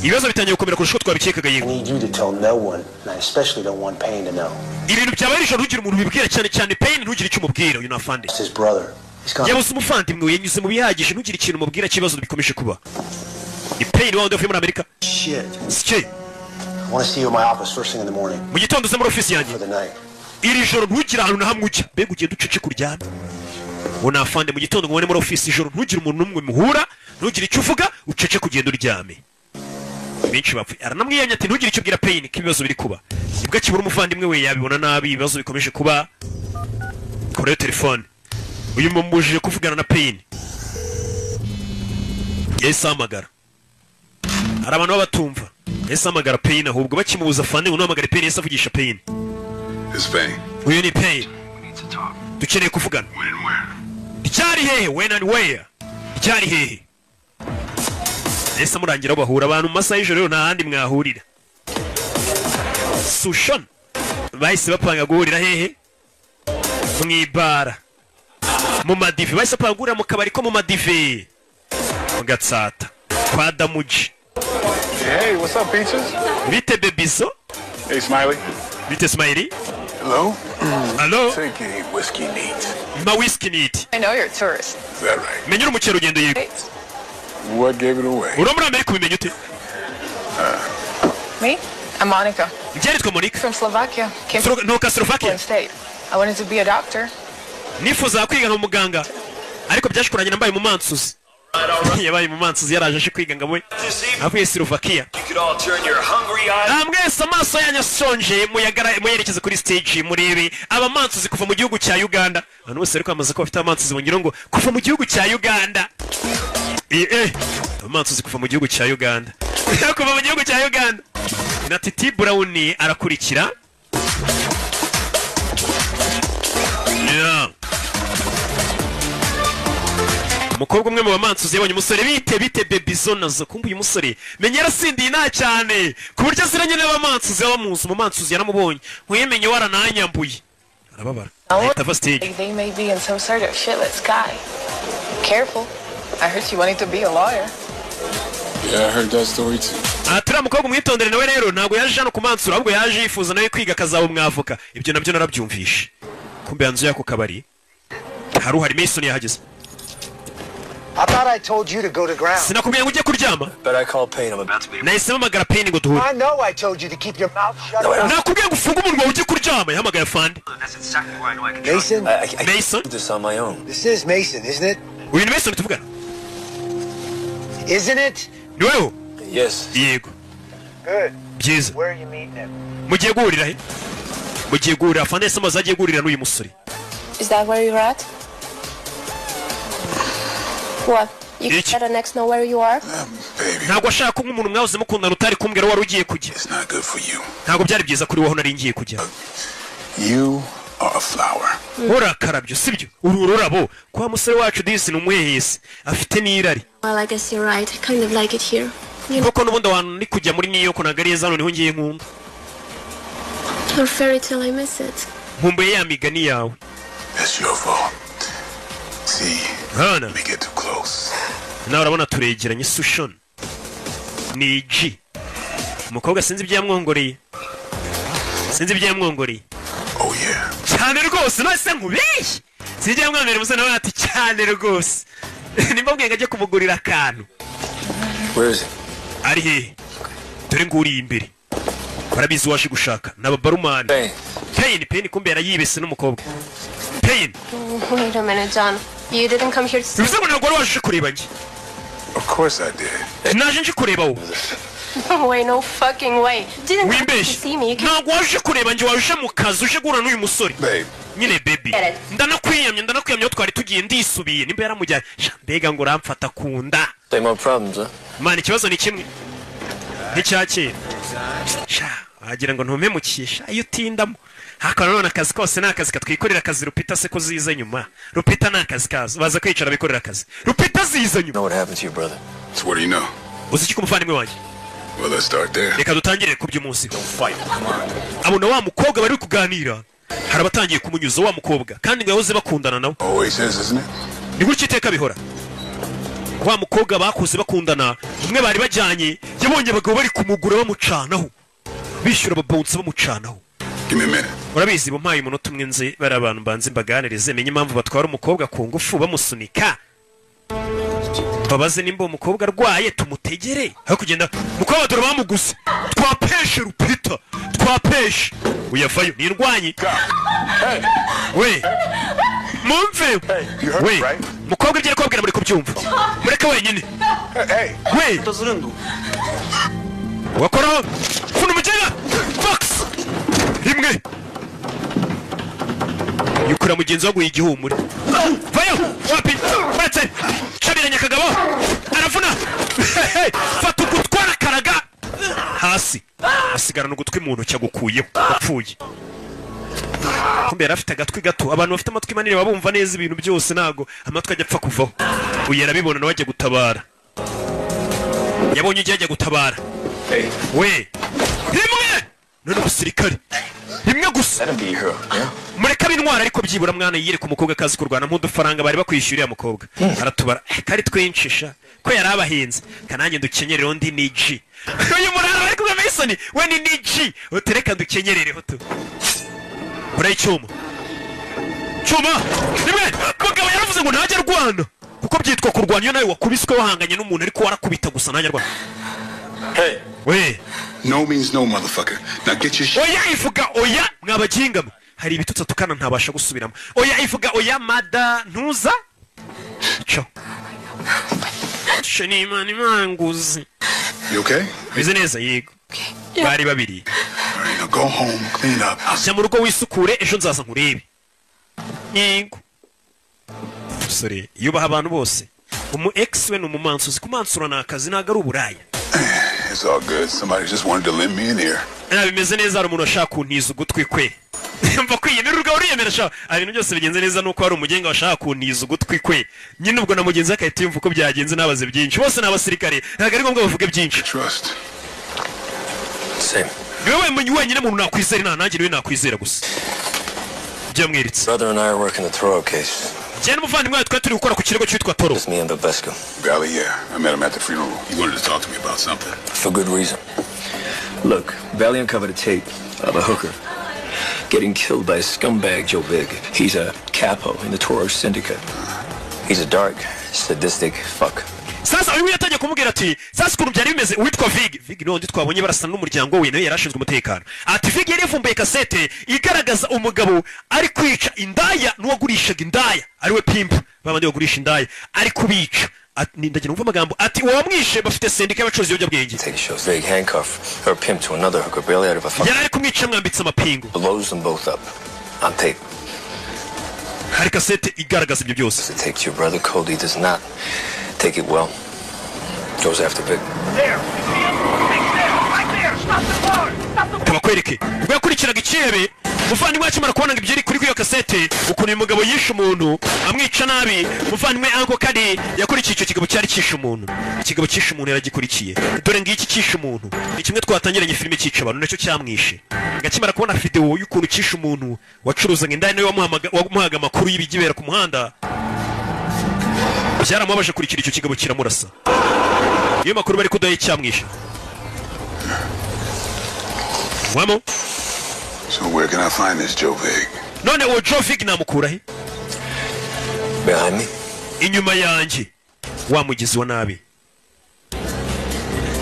Ibibazo bitangiye gukomera kurusha uko twabikekaga I yego. need you to tell no one, and I especially don't want Payne to know. Ibintu byabaye ijoro ntugire umuntu ubibwira cyane Payne ntugire icyo umubwira uyu nafande. It's his brother. He's gone. Yabuze umuvandimwe yanyuze mu bihagije ntugire ikintu umubwira kibazo bikomeje kuba. Ni Payne wandi uvuye muri Amerika. Shit. I want to see you in my office first thing in the morning. Mu gitondo ze muri ofisi yanjye. For the night. Iri joro ntugire ahantu na hamwe ujya. Mbega ugiye ducece kuryana. Ubona afande mu gitondo ngone muri ofisi ijoro ntugire umuntu n'umwe muhura, ntugire icyo uvuga, ucece kugenda uryame. Benshi bapfuye. Aranamwiyanya ati ntugire icyo ubwira Payne ko ibibazo biri kuba. Nibwo akibura umuvandimwe we yabibona nabi ibibazo bikomeje kuba. Kora telefone. Uyu mumujije kuvugana na Payne. Yese amagara. Hari abantu babatumva. Yese amagara Payne ahubwo bakimubuza afande ngo namagare Payne yese avugisha Payne. It's Payne. Uyu ni Payne. Dukeneye kuvugana. When and where? Icyari hehe? When and where? Icyari hehe? Ese murangira bahura abantu mu masaha y'ijoro rero nta handi mwahurira. Sushon. Bahise bapanga guhurira hehe? Mwibara. Mu madive. Bahise bapanga guhurira mu kabari ko mu madive. Mu Gatsata. Kwa Damuji. Hey, what's up, Peaches? Bite Bebiso? Hey, Smiley. Bite Smiley? Hello? Hello? Take a whiskey neat. Ma whiskey neat. I know you're a tourist. Is that right? Menyura umukerarugendo yego. What gave it away? Uri muri Amerika ubimenya ute? Me? I'm Monica. Njye nitwa Monica. From Slovakia. Came from Nuka Slovakia. Portland State. I wanted to be a doctor. Nifuza kwiga nka muganga. Ariko byaje kurangirana mbaye mu mansuzi. Yabaye mu mansuzi yaraje ashe kwiga ngabo. Avuye Slovakia. Mwese amaso yanyu asonje muyerekeze kuri stage murebe abamansuzi kuva mu gihugu cya Uganda. Abantu bose ariko bamaze ko bafite abamansuzi bongera ngo kuva mu gihugu cya Uganda. Abamansuzi kuva mu gihugu cya Uganda. Kuva mu gihugu cya Uganda. Na Titi Brown arakurikira. Yeah. umukobwa umwe mu bamansuzi yabonye umusore bite baby zonazo kumbuye umusore menya yarasindiye nta cyane ku buryo aziranye n'abamansuzi bamuzi umumansuzi yaramubonye nkuyemenye warananyambuye arababara ahita ava stage. They may be in some sort of shitless guy. Careful. I heard you wanted to be a lawyer. Yeah, I heard that story too. Turiya mukobwa umwitondere nawe rero ntabwo yaje hano kumansura ahubwo yaje yifuza nawe kwiga akazaba umwavoka ibyo nabyo narabyumvishe kumbe yanzu yako kabari hari Mason yahageze. I thought I told you to go to ground. Sinakubwiye ngo ujye kuryama. But I called Payne. I'm about to be. Nahisemo amagara Payne ngo duhure. I know I told you to keep your mouth shut. Nakubwiye ngo ufunge umunwa ujye kuryama yahamagaye Fandi. Mason? Mason? I this on my own. This is Mason, isn't it? Uyu ni Mason tuvugana. Isn't it? Ni wewe? Yes. Yego. Good. Byiza. Where are you meeting him? Mugiye guhurira he? Mugiye guhurira Fandi yasema azagiye guhurira n'uyu musore. Is that where you're at? What? You better next know where you are? Baby. Ntabwo ashaka ko nk'umuntu mwahoze mukundana utari kumbwira wari ugiye kujya. It's not good for you. Ntabwo byari byiza kuri wowe nari ngiye kujya. You are a flower. Urakarabyo sibyo? Uru ururabo kwa musore wacu disi n'umwehese afite n'irari. Well, I guess you're right. I kind of like it here. Koko n'ubundi abantu ni kujya muri New York nagari zano niho ngiye nkumva. Your fairy tale, I miss it. Nkumbuye ya migani yawe. It's your fault. See, Hana. we get too close. Nawe urabona turegeranye Sushon. Ni G. Umukobwa sinzi ibyamwongoreye. Sinzi ibyamwongoreye. Oh yeah. Cyane rwose nase nkubeshye. Sinzi ibyamwongoreye musana nawe ati cyane rwose. Nimbabwiye ngaje kumugurira akantu. Where is he? Ari he? Dore nguri imbere. Barabizi waje gushaka n'ababarumani. Payne kumbe yarayibese n'umukobwa. Payne. Wait a minute, John. You didn't come here to see. Bivuze ngo ntabwo waje kureba nje. Of course I did. Naje nje kureba wowe. No way, no fucking way. Didn't come to Wimbeshye. see me. You can... Ntabwo waje kureba nje waje mu kazi uje guhura n'uyu musore. Babe. Nyine baby. Ndanakwiyamye aho twari tugiye ndisubiye nimba yaramujyanye. Mbega ngo uramfata kunda. Say more problems, huh? Mani ikibazo ni kimwe. Nticyakira. Sha, wagira ngo ntumpemukisha iyo utindamo. Hakana none akazi kose ni akazi katwikorera akazi Rupita se ko ziza nyuma. Rupita ni akazi kazo baza kwicara bikorera akazi. Rupita ziza nyuma. Know what happened to your brother? So what do you know? Uzi iki kumuvandimwe wanjye? Well, let's start there. Reka dutangire ku by'umunsi. Abona wa mukobwa bari kuganira. Hari abatangiye kumunyuza wa mukobwa kandi ngo yahoze bakundana nawe. Always is, isn't it? Ni gutya iteka bihora. Wa mukobwa bakuze bakundana umwe bari bajyanye yabonye abagabo bari kumugura bamucanaho. Bishyura ababonsa bamucanaho. Give me a minute. Urabizi bumpaye umunota umwe nze bari abantu banze mbaganirize menye impamvu batwara umukobwa ku ngufu bamusunika. Babaze nimba umukobwa arwaye tumutegere. Aho kugenda mukobwa dore bamuguze. Twapeshe Rupita. Twapeshe. Uyavayo ni indwanyi. We. Mumve. We. Mukobwa ugiye kubwira muri kubyumva. Mureke wenyine. Hey. We. Wakora. Funa mujega. Fox. Rimwe. Yukura mugenzi waguye igihumure. Vayo. Wapi. Batse. Shabiranya kagabo. Arafuna. Fata ugutwara karaga. Hasi. Asigara n'ugutwi mu ntoki agukuyeho. Apfuye. Kumbe yarafite agatwi gato abantu bafite amatwi manini babumva neza ibintu byose nago amatwi ajya apfa kuvaho. Uyera bibona nawe ajya gutabara. Yabonye ujya gutabara. We. Rimwe. None umusirikare. Rimwe gusa. Mureka bintwara ariko byibura mwana yire ku mukobwa kazi kurwana nk'udufaranga bari bakwishyuriye amukobwa. Aratubara. Kari twinshisha ko yari abahinze. Kanange dukenyerero ndi ni G. Uyu murara bari kumwe Mason we ni G. Utereka dukenyerereho tu. Ura icyuma. Cyuma. Rimwe. Mugabo yaravuze ngo ntajya rwana. Kuko byitwa kurwana iyo nawe wakubiswe wahanganye n'umuntu ariko warakubita gusa ntajya rwana. Hey. We. No means no, motherfucker. Now get your shit. Oya ivuga oya mwabaginga. Hari ibitutsi tukana ntabasha gusubiramo. Oya ivuga oya mada ntuza. Cyo. Shani mani manguzi. You okay? Bize neza yego. Bari babiri. Alright, now go home, clean up. Jya mu rugo wisukure ejo nzaza nkurebe. Yego. Sorry, yubaha abantu bose. Umu ex we n'umumansuzi kumansura nakazi naga ari uburaya. It's all good. Somebody just wanted to lend me an ear. Bimeze neza ari umuntu ashaka kuntiza ugutwi kwe. mva kwiyemera urugabo uriyemera sha ibintu byose bigenze neza nuko hari umugenga washaka kuntiza ugutwi kwe nyine ubwo na mugenzi akahita yumva uko byagenze nabaze byinshi bose n'abasirikare ntabwo ari ngombwa bavuge byinshi niwe wenyine muntu nakwizera nta nanjye niwe nakwizera gusa byamwiritse Brother and I are working the Toro case. Jane muvandimwe twari turi gukora ku kirego cyitwa Toro. It's me and Babesco. Valley, yeah. I met him at the funeral. He wanted to talk to me about something. For good reason. Look, Valley uncovered a tape of a hooker getting killed by a scumbag, Joe Big. He's a capo in the Toro syndicate. He's a dark, sadistic fuck. Sasa uyu yatangiye kumubwira ati sasa ukuntu byari bimeze uwitwa Vig n'undi twabonye barasana n'umuryango we nawe yarashinzwe umutekano ati Vig yari yavumbuye kasete igaragaza umugabo ari kwica indaya n'uwagurishaga indaya ariwe pimp babandi bagurisha indaya ari kubica ndagira umva amagambo ati wamwishe bafite sendika y'abacuruzi y'ibiyobyabwenge Vig handcuff her pimp to another hooker barely out of a fuck. yari ari kumwica mwambitse amapingu Blows them both up on tape. hari kasete igaragaza ibyo byose. It takes your brother Cody does not take it well. Goes after Vic. There! Right there! Stop the car! Stop the car! Tabakwereke ubwo yakurikiraga ikirebe muvandimwe akimara kubona ngo ibyeri kuri iyo kasete ukuntu uyu mugabo yishe umuntu amwica nabi muvandimwe Uncle Kadi yakurikiye icyo kigabo cyari cyishe umuntu ikigabo cyishe umuntu yaragikurikiye dore ngiki cyishe umuntu ni kimwe twatangiranye filime cyica abantu nacyo cyamwishe ngakimara kubona video y'ukuntu cyishe umuntu wacuruzaga indaya nawe wamuhaga amakuru y'ibigibera ku muhanda byaramubabaje kurikira icyo kigabo kiramurasa iyo makuru bari kudaye cyamwishe wamo. So where can I find this Joe Vig? None uwo Joe Vig namukura he? Behind me? Inyuma yanjye. Wamugizi wa nabi.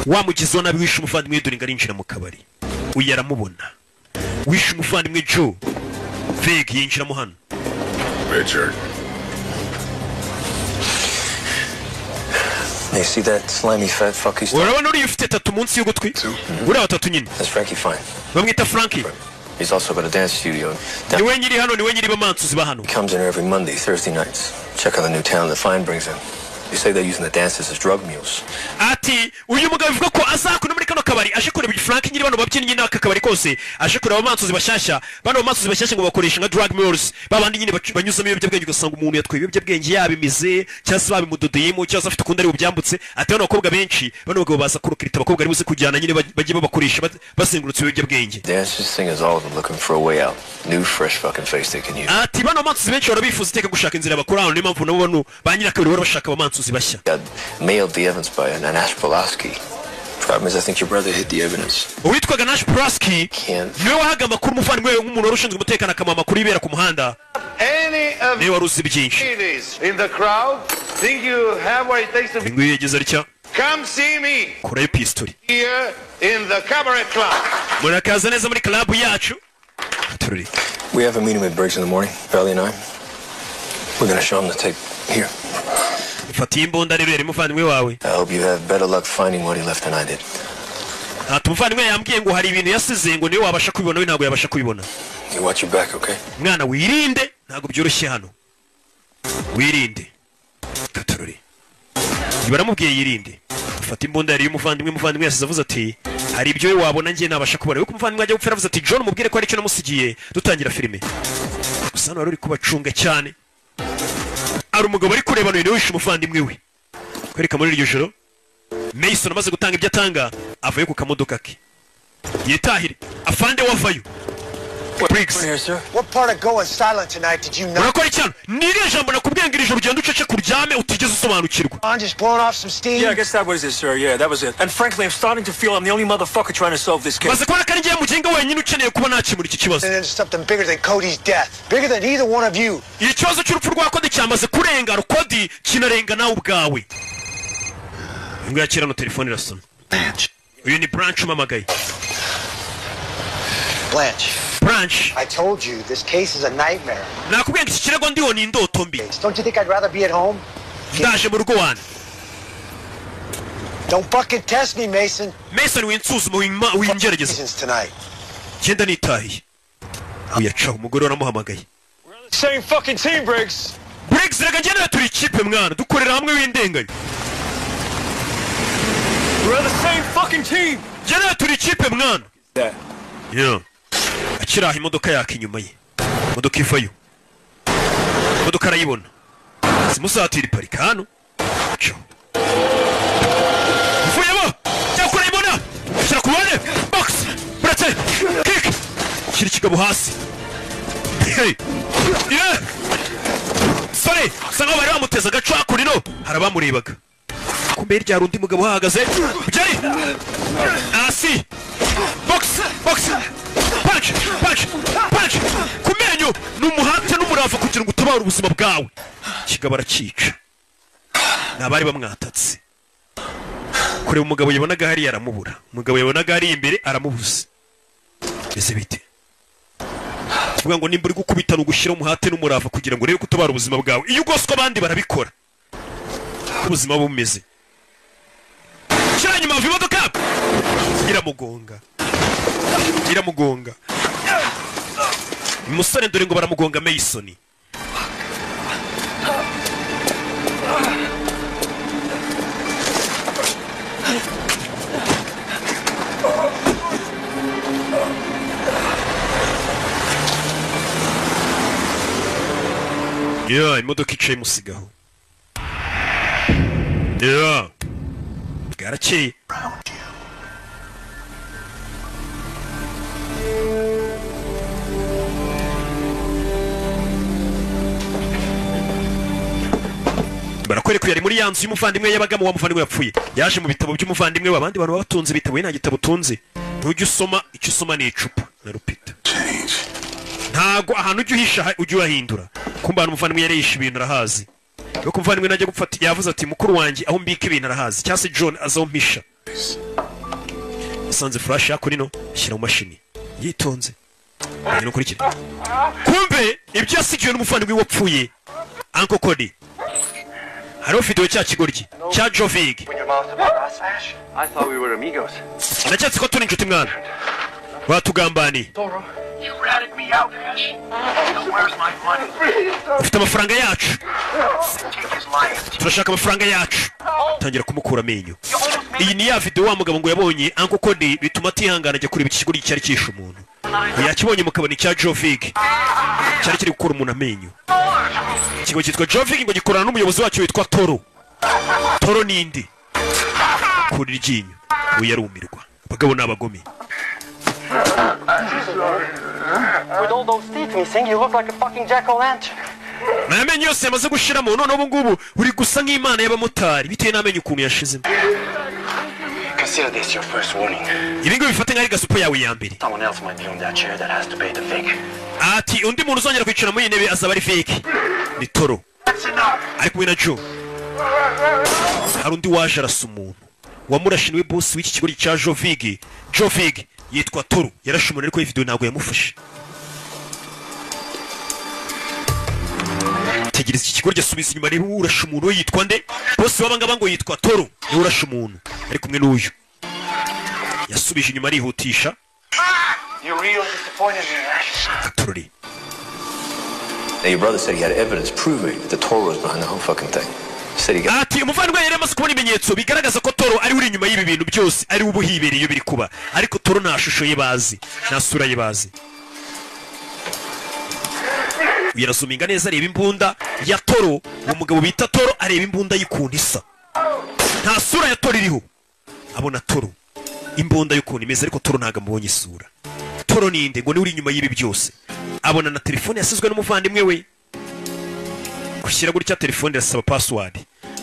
Wamugizi wa nabi wishe umuvandimwe dore ngarinjira mu kabari. Uyu yaramubona. Wishe umuvandimwe Joe Vig yinjira mu hano. Richard. You see that slimy fat fuck he's talking? Urabona uri ufite tatu munsi y'ugutwi? Uri batatu nyine. That's Frankie Fine. Bamwita Frankie. He's also got a dance studio. Ni we nyiri hano, ni we nyiri bamansuzi ba hano. He comes in every Monday, Thursday nights. Check out the new talent that Fine brings in. They say they're using the dancers as drug mules. Ati uyu mugabo bivuga ko azakuna muri kano kabari aje kureba Frank nyiri bano babyinnyi n'aka kabari kose aje kureba abamansuzi bashyashya bano bamansuzi bashyashya ngo bakoresha nka drug mules babandi nyine banyuzamo ibiyobyabwenge ugasanga umuntu yatwaye ibiyobyabwenge yabimize cyangwa se babimudodeyemo cyangwa se afite ukundi ari bubyambutse ati bano bakobwa benshi bano bagabo baza kurukirita abakobwa ari buze kujyana nyine bagiye babakoresha basengurutse ibiyobyabwenge. Dancers sing as all of them looking for a way out. New fresh fucking face they can use. Ati bano bamansuzi benshi barabifuza iteka gushaka inzira bakora hano niyo mpamvu nabo bano ba nyirakabiri bari bashaka abamansuzi bashya. Mailed the evidence by Nash Pulaski. Problem is, I think your brother hid the evidence. Uwitwaga Nash Pulaski niwe wahaga amakuru umuvandimwe nk'umuntu wari ushinzwe umutekano akama amakuru ibera ku muhanda. Niwe wari uzi byinshi. In the crowd, think you have what it takes to Ngwiye yageze atya. Come see me. Kurayo pistol. Here in the cabaret club. Murakaza neza muri club yacu. Tururi. We have a meeting with Briggs in the morning, Valley and I. We're gonna show him the tape here. Fati imbunda rero yari muvandimwe wawe. I hope you have better luck finding what he left than I did. Ati muvandimwe yambwiye ngo hari ibintu yasize ngo niwe wabasha kubibona we ntabwo yabasha kubibona. You watch your back, okay? Mwana wirinde ntabwo byoroshye hano. Wirinde. Katururi. Baramubwiye yirinde. Fati imbunda yari umuvandimwe yasize avuze ati hari ibyo we wabona ngiye nabasha kubona. Yuko umuvandimwe ajya gupfira avuze ati John mubwire ko ari cyo namusigiye dutangira filime. Gusa hano ari kubacunga cyane. Ari umugabo ari kureba no wishe umuvandimwe we. Kwereka muri iryo joro Mason amaze gutanga ibyo atanga avuye ku kamodoka ke. Yitahire afande wavayo. Briggs. What part of going silent tonight did you know? Urakora cyane. Niriye jambo nakubwiye ngo iri joro ugenda ucece kuryame utigeze usobanukirwa. I'm just blowing off some steam. Yeah, I guess that was it, sir. Yeah, that was it. And frankly, I'm starting to feel I'm the only motherfucker trying to solve this case. Maze kubona kandi ngiye mugenga wenyine ukeneye kuba nakimura iki kibazo. And it's something bigger than Cody's death. Bigger than either one of you. Ikibazo cy'urupfu rwa Cody cyamaze kurenga Cody kinarenga nawe ubwawe. Ngo yakira no telefone irasona. Blanche. Uyu ni Branch umamagaye. Blanche. Branch. I told you this case is a nightmare. Nakubwiye ngo iki kirego ndiho ni indoto mbi. Don't you think I'd rather be at home? Ndaje mu rugo wane. Don't fucking test me, Mason. Mason winsuzuma wingerageza. Reasons tonight. Genda nitahiye. Uyaca umugore waramuhamagaye. Same fucking team, Briggs. Briggs rega ngenda turi ikipe mwana dukorera hamwe w'indengayo. We're the same fucking team. Ngenda turi ikipe mwana. Yeah. Yeah. akiraha imodoka yaka inyuma ye, imodoka ivayo, imodoka arayibona, simusatira iparika hano cyo uvuyemo cyangwa kurayibona shyira ku ruhande box buretse kick shyira ikigabo hasi. Sore sa nkaho bari bamuteza agaco hakurino hari abamurebaga, kumbe hirya hari undi mugabo uhahagaze byari hasi. Box punch kumenyo n'umuhate n'umurava kugira ngo utabara ubuzima bwawe. Kigabo aracica, nabari bamwatatse kureba umugabo yabonaga hari yaramubura, umugabo yabonaga hari imbere aramubuza. Ese bite kuvuga ngo nimba uri gukubitana ugushyira umuhate n'umurava kugira ngo urebe ko utabara ubuzima bwawe, iyo ugoswe abandi barabikora ubuzima bumeze. Shyira nyuma mu imodoka iramugonga umusore, dore ngo baramugonga Mason. Imodoka icaye imusigaho. Bwarakeye. Barakwereka yari muri yanzu y'umuvandimwe yabagamo, wa muvandimwe yapfuye yaje mu bitabo by'umuvandimwe we. Abandi bantu batunze ibitabo, nta gitabo utunze, ntujye usoma, icyo usoma ni icupa na rupita. Ntago ahantu ujye uhisha ujye urahindura. Kumba hano umuvandimwe yari yishe ibintu arahazi, yo kumuvandimwe najya gupfata yavuze ati mukuru wanjye aho mbika ibintu arahazi, cyangwa se John azaho mpisha. Yasanze flash yako nino ishyira mu mashini yitonze ngino kurikira. Kumbe ibyo yasigiwe n'umuvandimwe wapfuye Uncle Cody. Hariho video cya kigoryi cya Jovig. Ndacyatse ko turi inshuti mwana batugambani. Ufite amafaranga yacu, turashaka amafaranga yacu. Tangira kumukura amenyo. Iyi ni ya video wa mugabo ngo yabonye Uncle Cody bituma atihangana ajya kureba ikigoryi cyari cyishe umuntu. Yakibonye mukabani cya Jovig cyari kiri gukura umuntu amenyo. Ikigo cyitwa Jovig ngo gikorana n'umuyobozi wacyo witwa Toro. Toro nindi kuri ryinyo uyarumirwa, abagabo n'abagome. With all those teeth missing, you look like a fucking jack-o'-lantern. Namenyo yose yamaze gushiramo, none ubu ngubu uri gusa nk'Imana y'abamotari bitewe n'amenyo ukuntu yashizemo. Consider this your first warning. Ibi ngo bifate nk'ari gasupo yawe ya mbere. Someone else might be on that chair that has to pay the fake. Ati undi muntu uzongera kwicara muri intebe azaba ari fake. Ni Toro. Ari kumwe na Joe. Hari undi waje arasa umuntu wamurashiniwe boss w'iki kigo cya Jovig. Jovig yitwa Toro, yarashe umuntu ariko iyi video ntabwo yamufashe. Tegereza iki kigo cyasubiza inyuma, reba urashe umuntu we yitwa nde? Boss wabanga ngo yitwa Toro, ni urashe umuntu ari kumwe n'uyu. Yasubije inyuma arihutisha. You really disappointed me. Toro. Now your brother said he had evidence proving that the Toro was behind the whole fucking thing. Ati umuvandimwe yari amaze kubona ibimenyetso bigaragaza ko Toro ari uri inyuma y'ibi bintu byose, ari ubuhibereye iyo biri kuba, ariko Toro nta shusho ye bazi, nta sura ye bazi. Uyarazuminga neza areba imbunda ya Toro, umugabo bita Toro areba imbunda y'ukuntu isa, nta sura ya Toro iriho. Abona Toro imbunda y'ukuntu imeze, ariko Toro ntago amubonye isura. Toro ninde ngo ni uri inyuma y'ibi byose? Abona na telefone yasizwe n'umuvandimwe we. Kushyira gutya telefone irasaba password.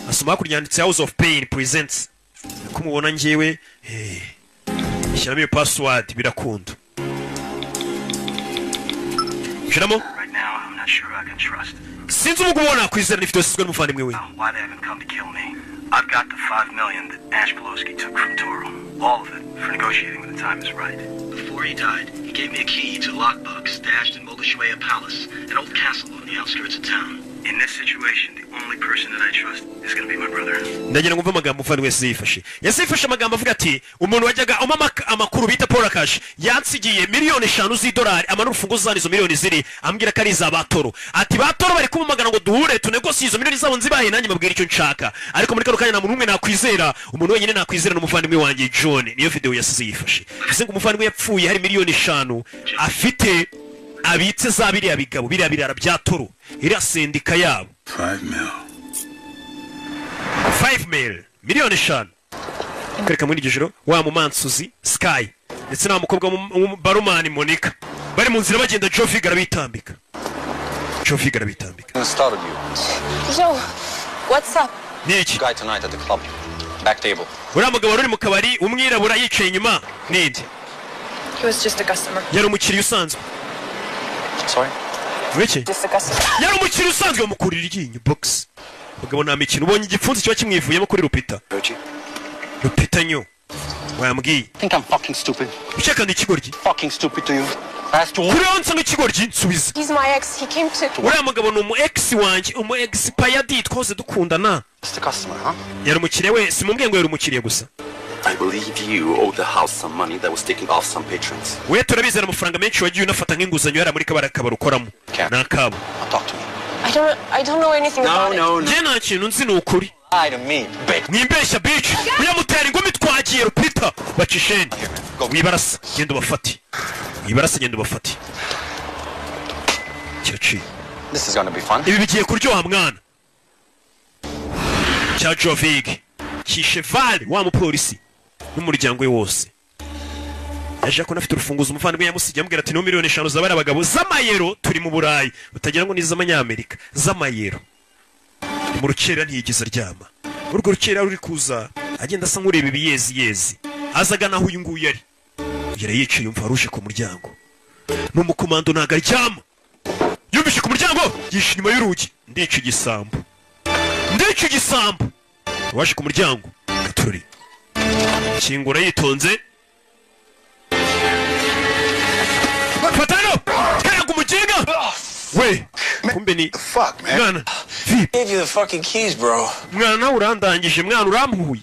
Asoma hakurya yanditse House of Pain presents. Kumubona njyewe shyiramo iyo password birakunda. Shyiramo. Sinzi ubu kubona kwizera n'ifite yasizwe n'umuvandimwe we. Why they haven't come to kill me? I've got the $5 million that Ash Pelosi took from Toro. All of it for negotiating when the time is right. Before he died, he gave me a key to a lockbox stashed in Mogashuea Palace, an old castle on the outskirts of town. In this situation, the only person that I trust is going to be my brother. ndagira ngo mva amagambo ufana wese yifashe amagambo avuga ati umuntu wajyaga amakuru bita Paul Cash yansigiye miliyoni 5 z'idolari amana urufunguzo zanizo miliyoni ziri ambwira ko ari za Batoro ati Batoro bari kumumagana ngo duhure tunegosiye izo miliyoni zabo nzibahe nanjye mabwira icyo nshaka ariko muri kano kanya nta muntu umwe nakwizera umuntu wenyine nakwizera n'umuvandimwe wanjye John niyo video yasize yifashe bize ngo umuvandimwe yapfuye hari miliyoni 5 afite abitse za biriya bigabo biriya birara bya Toro iriya sendika yabo 5 mil miliyoni 5 kereka muri gijoro wa mumansuzi Sky ndetse na mukobwa Barumani Monica bari mu nzira bagenda Joe Figara bitambika Started you. Joe, what's up? Niki Guy tonight at the club. Back table. uriya mugabo uri mu kabari umwirabura yicaye inyuma ninde He was just a customer. yari umukiriya usanzwe Sorry? wiki Just a customer. yari umukiriya usanzwe wamukurira iryinyo box mugabo nta mikino ubonye igipfunsi kiba kimwivuyemo kuri Rupita nyo wambwiye Think I'm fucking stupid? ushaka n'ikigoryi Fucking stupid to you? Ask you. kuri onsa n'ikigoryi nsubiza He's my ex. He came to... uriya mugabo ni umu ex wanjye umu ex payadi twose dukundana Just a customer, huh? yari umukiriya we simumbwiye ngo yari umukiriya gusa I believe you owed the house some money that was taken off some patrons. we turabizera amafaranga menshi wagiye unafata nk'inguzanyo yari muri kabari ukoramo nakabo Talk to me. I don't know anything about it. njye nta kintu nzi ni ukuri Lie to me, bitch. mwimbeshya bitch uyamutera ingumi twagiye Rupita bacisheni wibarasa genda ubafate kiraciye This is gonna be fun. ibi bigiye kuryoha mwana cya Jovig Kishevali wa mupolisi n'umuryango we wose yaje ko nafite urufunguzo umuvandimwe yamusigiye amubwira ati no miliyoni 5 z'abari abagabo z'amayero turi mu Burayi utagira ngo ni z'amanyamerika z'amayero mu rukera ntiyigeze aryama urwo rukera ruri kuza agenda asa nk'ureba ibiyezi azaga naho uyu nguyu yari yicaye yumva aruje ku muryango n'umukomando ntago aryama yumvise ku muryango yishe inyuma y'urugi ndica igisambo waje ku muryango gatururi kingura yitonze fatano karaga umuginga we kumbe ni mwana Gave you the fucking keys, bro. mwana urandangije mwana urampuye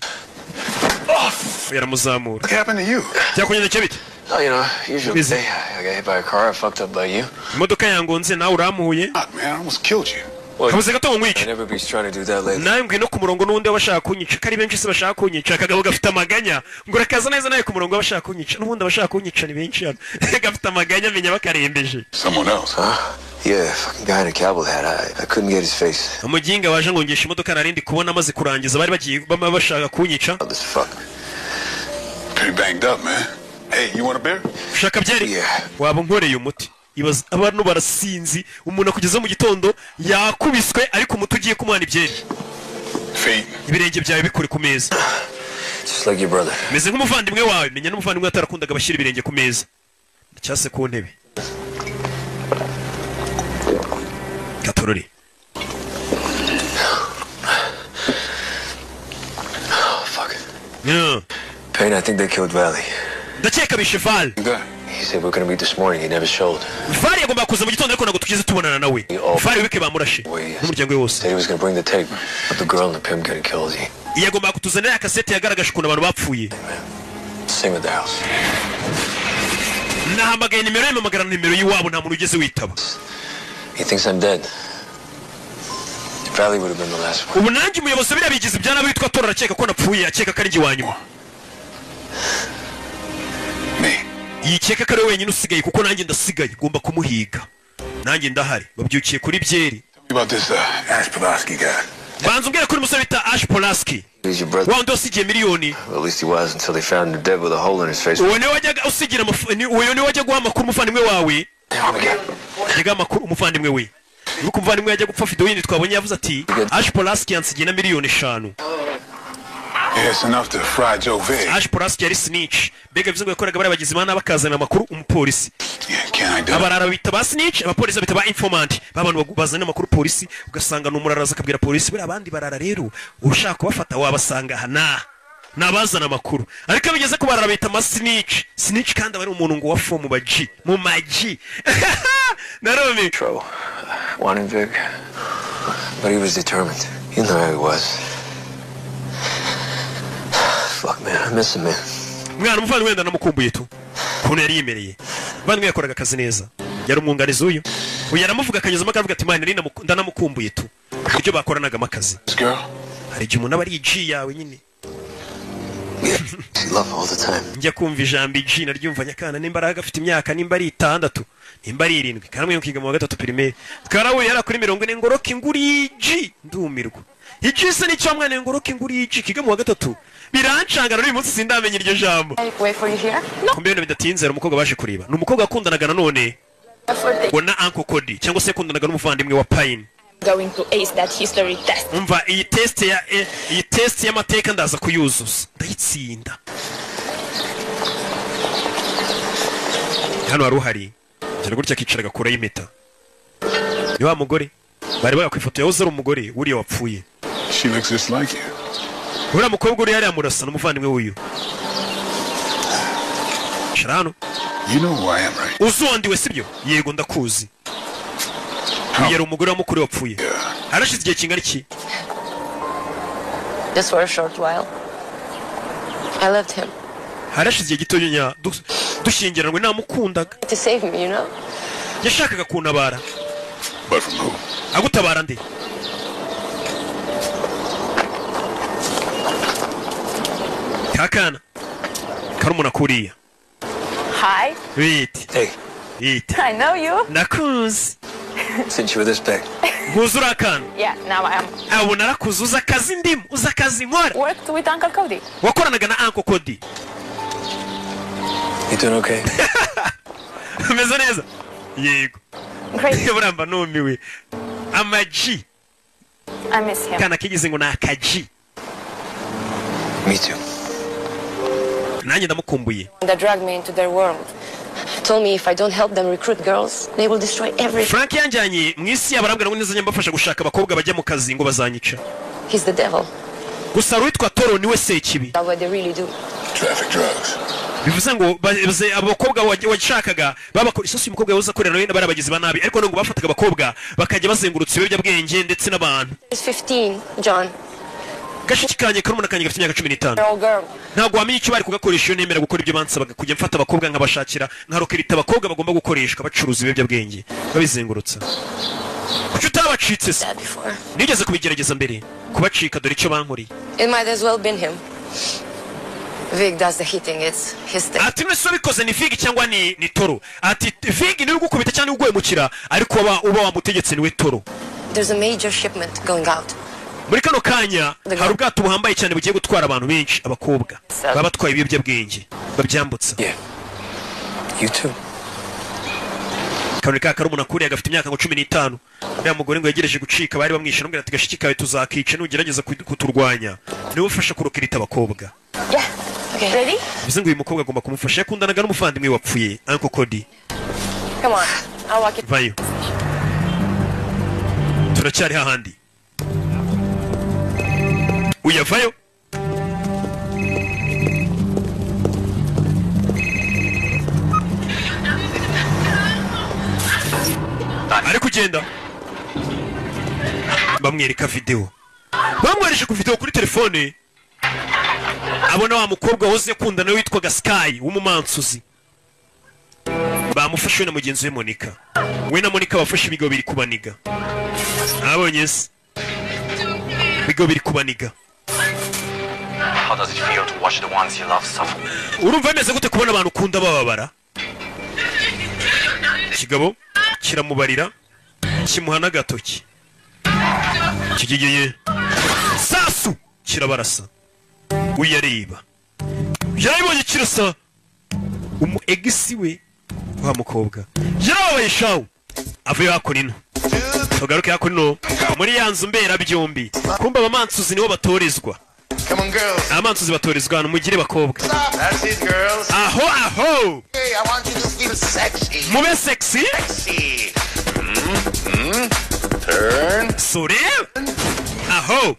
yaramuzamura What happened to you? cyakunyene bite Oh, you know, usually I got hit by a car, I fucked up by you. imodoka yangonze nawe urampuye Man, I almost killed you. kabuze gato nkwica I never be trying to do that lately. nawe ngwino ku murongo n'undi wabashaka kunyica kari benshi se bashaka kunyica akagabo gafite amaganya ngo rakaza neza nawe ku murongo wabashaka kunyica n'ubundi abashaka kunyica ni benshi hano gafite amaganya menya bakarembeje Someone else. Huh? Yeah, fucking guy in a cowboy hat. I couldn't get his face. umuginga waje ngongesha imodoka narindi kubona amaze kurangiza bari bagiye bashaka kunyica Oh, this fuck. Pretty banged up, man. Hey, you want a beer? ushaka byeri waba nkoreye umuti ibaza abantu barasinzi umuntu akugeza mu gitondo yakubiswe ariko umuti ugiye kumwana ibyeri ibirenge byawe bikuri ku meza Just like your brother. meze nk'umuvandimwe wawe menya n'umuvandimwe atarakundaga abashyira ibirenge ku meza cyase ku ntebe katorori Fuck. yeah. Payne, I think they killed Valley. ndakeka bishe Val He said we're gonna meet this morning. He never showed. Val yagomba kuza mu gitondo ariko ntabwo tugeze tubonana nawe Val wibike bamurashe n'umuryango we wose Said he was gonna bring the tape of the girl and the pimp getting killed. He yagomba kutuzanira kasete yagaragaje ukuntu abantu bapfuye sing at the house. nahamagaye nimero ye mpamagara nimero y'iwabo nta muntu ugeze witaba He thinks I'm dead. Valley would have been the last one. ubu nanjye umuyobozi biriya bigize ibyana bitwa tora arakeka ko napfuye akeka ko ari njye wa nyuma yikeka ko ari wenyine usigaye kuko nanjye ndasigaye ngomba kumuhiga nanjye ndahari babyukiye kuri byeri banza umbwira kuri musore bita Ash Polaski He's your brother. wa wundi wasigiye miliyoni Well, at least he was until they found him dead with a hole in his face. uwo niwe wajyaga usigira uwo niwe wajya guha amakuru umuvandimwe wawe yajyaga amakuru umuvandimwe we nuko umuvandimwe yajya gupfa video yindi twabonye yavuze ati Ash Polaski yansigiye na miliyoni 5 It's enough to fry Joe Vig. Ash Polaski yari snitch bega bivuze ngo yakoraga bari abagizi bana bakazana amakuru umupolisi abarara bita ba snitch abapolisi bita ba informant babantu bazana amakuru polisi ugasanga n'umuraraza akabwira polisi bari abandi barara rero ushaka kubafata wabasanga hana nabazana amakuru ariko bigeze ko barara bita ma snitch kandi abari umuntu ngo wafo mu baji mu maji narome Wanting Vic. But he was determined. You know how he was. Fuck, man. I miss him, man. Mwana umuvandimwe wenda namukumbuye tu. Kuno yari yimereye. Umuvandimwe yakoraga akazi neza. Yari umwunganizi uyu. Uyu yaramuvuga akanyuzamo akavuga ati man ndanamukumbuye tu. Ibyo bakoranaga amakazi. Hari igihe umuntu aba ari G yawe nyine. Love all the time. Njya kumva ijambo G naryumva nyakana n'imbaraga afite imyaka nimba ari 6 nimba ari 7 kandi mwe kiga mu 3 primaire twarawe yara kuri 40 ngoroke nguri G ndumirwa G se nicyo mwana ngoroke nguri G kiga mu 3 birancangana uyu munsi sindamenye iryo jambo. Wait for you here? Kumbe no bidatinze umukobwa baje kureba n'umukobwa akundanaga nanone bona Uncle Cody cyangwa se akundanaga n'umuvandimwe wa Pine. Going to ace that history test. Umva iyi test y'amateka ndaza kuyuzuza ndayitsinda. Hano haruhari cyane gutya kicaraga kure y'impeta. Ni wa mugore bari bakwifoto yahoze ari umugore uriya wapfuye. She looks just like you. Uriya mukobwa uri yari amurasa n'umuvandimwe w'uyu. Sharano. You know who I am, right? Uzondiwe sibyo? Yego ndakuzi. Yari umugore wamukuru wapfuye. Arashize igihe kingana iki? Just for a short while. I loved him. Harashize igihe gito nya dushyingiranwe namukundaga. To save me, you know? Yashakaga kuntabara. But from who? Agutabara nde? Kakana. Karumuna kuriya. Hi. Wait. Hey. Wait. I know you. Nakuzi. Since you were this big. Guzura kan. Yeah, now I am. Abo narakuzuza akazi ndimu, uza kazi nkora. Worked with Uncle Cody. Wakoranaga na Uncle Cody. You doing okay? Meze neza. Yego. Great. Buramba numiwe. Amaji. I miss him. Kana kigize ngo nakaji. Me too. Nanjye ndamukumbuye. They dragged me into their world. Told me if I don't help them recruit girls, they will destroy everything. Frank yanjanye mwisi yabarambwa ngo nizanye mbafasha gushaka abakobwa bajya mu kazi ngo bazanyica. He's the devil. Gusa witwa Toro niwe sekibi. That's what they really do. Traffic drugs. Bivuze ngo abakobwa washakaga babakora isosi umukobwa yavuze akorera nawe barabagize banabi ariko ngo bafataga abakobwa bakajya bazengurutsa ibiyobyabwenge ndetse n'abantu. He's 15, John. Gashiki kanye karumuna kanye gafite imyaka 15. They're all girl. Ntabwo wamenye icyo bari kugakoresha iyo nemera gukora ibyo bansabaga kujya mfata abakobwa nkabashakira nkarokirita abakobwa bagomba gukoreshwa bacuruza ibiyobyabwenge babizengurutsa. Kuki utabacitse se? Nigeze kubigerageza mbere kubacika dore icyo bankuriye. It might as well been him. Vig does the hitting, it's his thing. Ati nese bikoze ni Vig cyangwa ni Toro. Ati Vig ni ugukubita cyangwa ugwemukira ariko uba wamutegetse niwe Toro. There's a major shipment going out. Muri kano kanya hari ubwato buhambaye cyane bugiye gutwara abantu benshi abakobwa baba batwaye ibiyobyabwenge babyambutsa. Yeah. You too. Kabone karumuna kuri agafite imyaka ngo 15. Ya mugore ngo yegereje gucika bari bamwisha n'ubwira ati gashiki kawe tuzakica nugerageza kuturwanya. Niwe ufasha kurokirita abakobwa. Yeah. Okay. Ready? Bivuze ngo uyu mukobwa agomba kumufasha yakundanaga n'umuvandimwe wapfuye Uncle Cody. Come on. I'll walk it. Vayo. Turacyari hahandi. Uyavayo. Ari kugenda. Bamwereka video. Bamwereje ku video kuri telefone. Abona wa mukobwa woze kundana witwaga Sky w'umumansuzi. Bamufashe na mugenzi we Monica. We na Monica bafashe ibigo biri kubaniga. Abonye se. Bigo biri kubaniga. How does it feel to watch the ones you love suffer? Urumva meze gute kubona abantu ukunda bababara? Kigabo kiramubarira kimuhana gatoki. Kigigeye. Sasu kirabarasa. Uyareba. Yaribonye kirasa. Egisi we wa mukobwa. Yarabaye shawu. Avuye hakurino. Tugaruke hakurino muri yanzu mbera byombi. Kumba abamansuzi nibo batorezwa. Come on, girls. Amansuzi batorezwa hano mugire bakobwa. That's it, girls. Aho. Hey, I want you to feel sexy. Mube sexy? Sexy. Turn. Sore. Aho.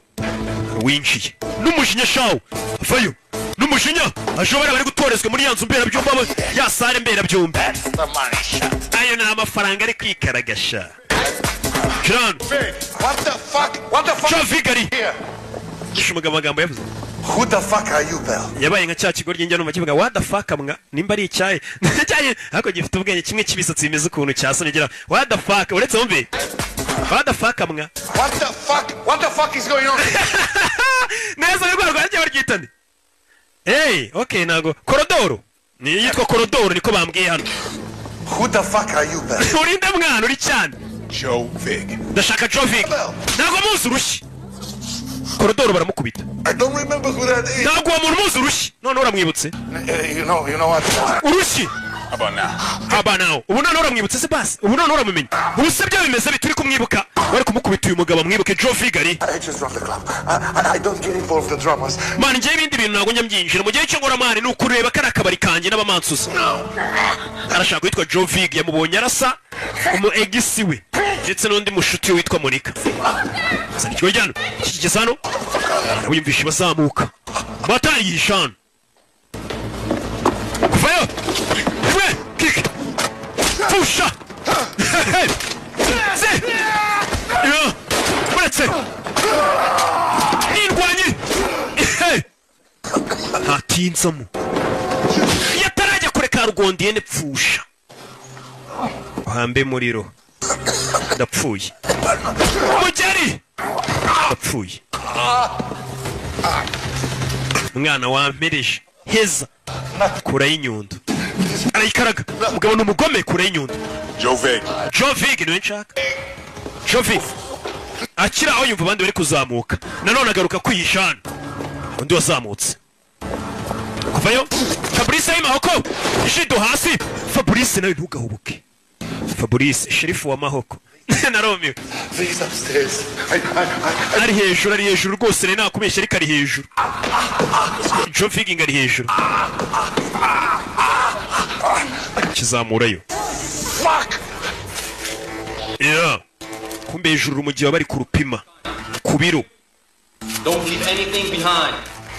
Winjiye. N'umujinya shawu. Vayo. N'umujinya. Ashobora bari gutorezwa muri yanzu mbera byombi ya sare mbera byombi. That's the money shot. Ayo na amafaranga ari kwikaragasha. John. What the fuck? What the fuck? Joe Vigari. Shumaga magambo yavuze. Who the fuck are you, Bell? Yabaye nka cya kigo ry'injyana mu kivuga what the fuck mwa nimba ari icyayi. Cyayi hako gifite ubwenge kimwe kibisatsi bimeze ukuntu cyasonegera. What the fuck? Uretse umbe. What the fuck mwa? What the fuck? What the fuck is going on? Neza rwego rwanjye baryitane. Hey, okay nago. Korodoro. Ni yitwa Korodoro niko bambwiye hano. Who the fuck are you, Bell? Urinde mwana uri cyane. Joe Vig. Ndashaka Joe Vig. Nago muzi urushi. Korodoro baramukubita. I don't remember who that is. Nago umuntu muzi urushi. None uramwibutse. You know what? Urushi. About now. Ubu none uramwibutse se basi. Ubu none uramumenya. Ubu se byo bimeze bituri kumwibuka. Bari kumukubita uyu mugabo amwibuke Joe Vigari. I just run the club. I don't get involved in the dramas. Man ngiye ibindi bintu nago nyambyinjira mu gihe cyo ngora mani nukureba kana kabari kanje n'abamansusa. Arashaka kwitwa Joe Vig yamubonye arasa umu egisi we. Ndetse n'undi mushuti witwa Monica. Sani cyo jyano. Kigeze hano. Wiyumvisha bazamuka. Batari yishana. Kuvayo. We kick. Pusha. Se. Yo. Uretse. Nindwanyi. Hatinzamo. Yatarajya kureka rugondiye nepfusha. Uhambe muriro. Ndapfuye. Mujeri. Ndapfuye. Mwana wampereje. Heza. Kura y'inyundo. Arayikaraga. Mugabo n'umugome kura y'inyundo. Joe Vig niwe nshaka. Joe Vig. Akira aho yumva abandi bari kuzamuka. Nanone agaruka kwiyishana. Undi wazamutse. Kuvayo. Fabrice y'amahoko. Ishido hasi. Fabrice nawe ntugahubuke. Fabrice sherifu wa mahoko. Na Romeo. Please upstairs. Ari hejuru rwose rero nakubeshya ariko ari hejuru. Joe Vig ari hejuru. Kizamurayo. Fuck. Yeah. Kumbe hejuru mu gihe bari kurupima. Kubiro. Don't leave anything behind.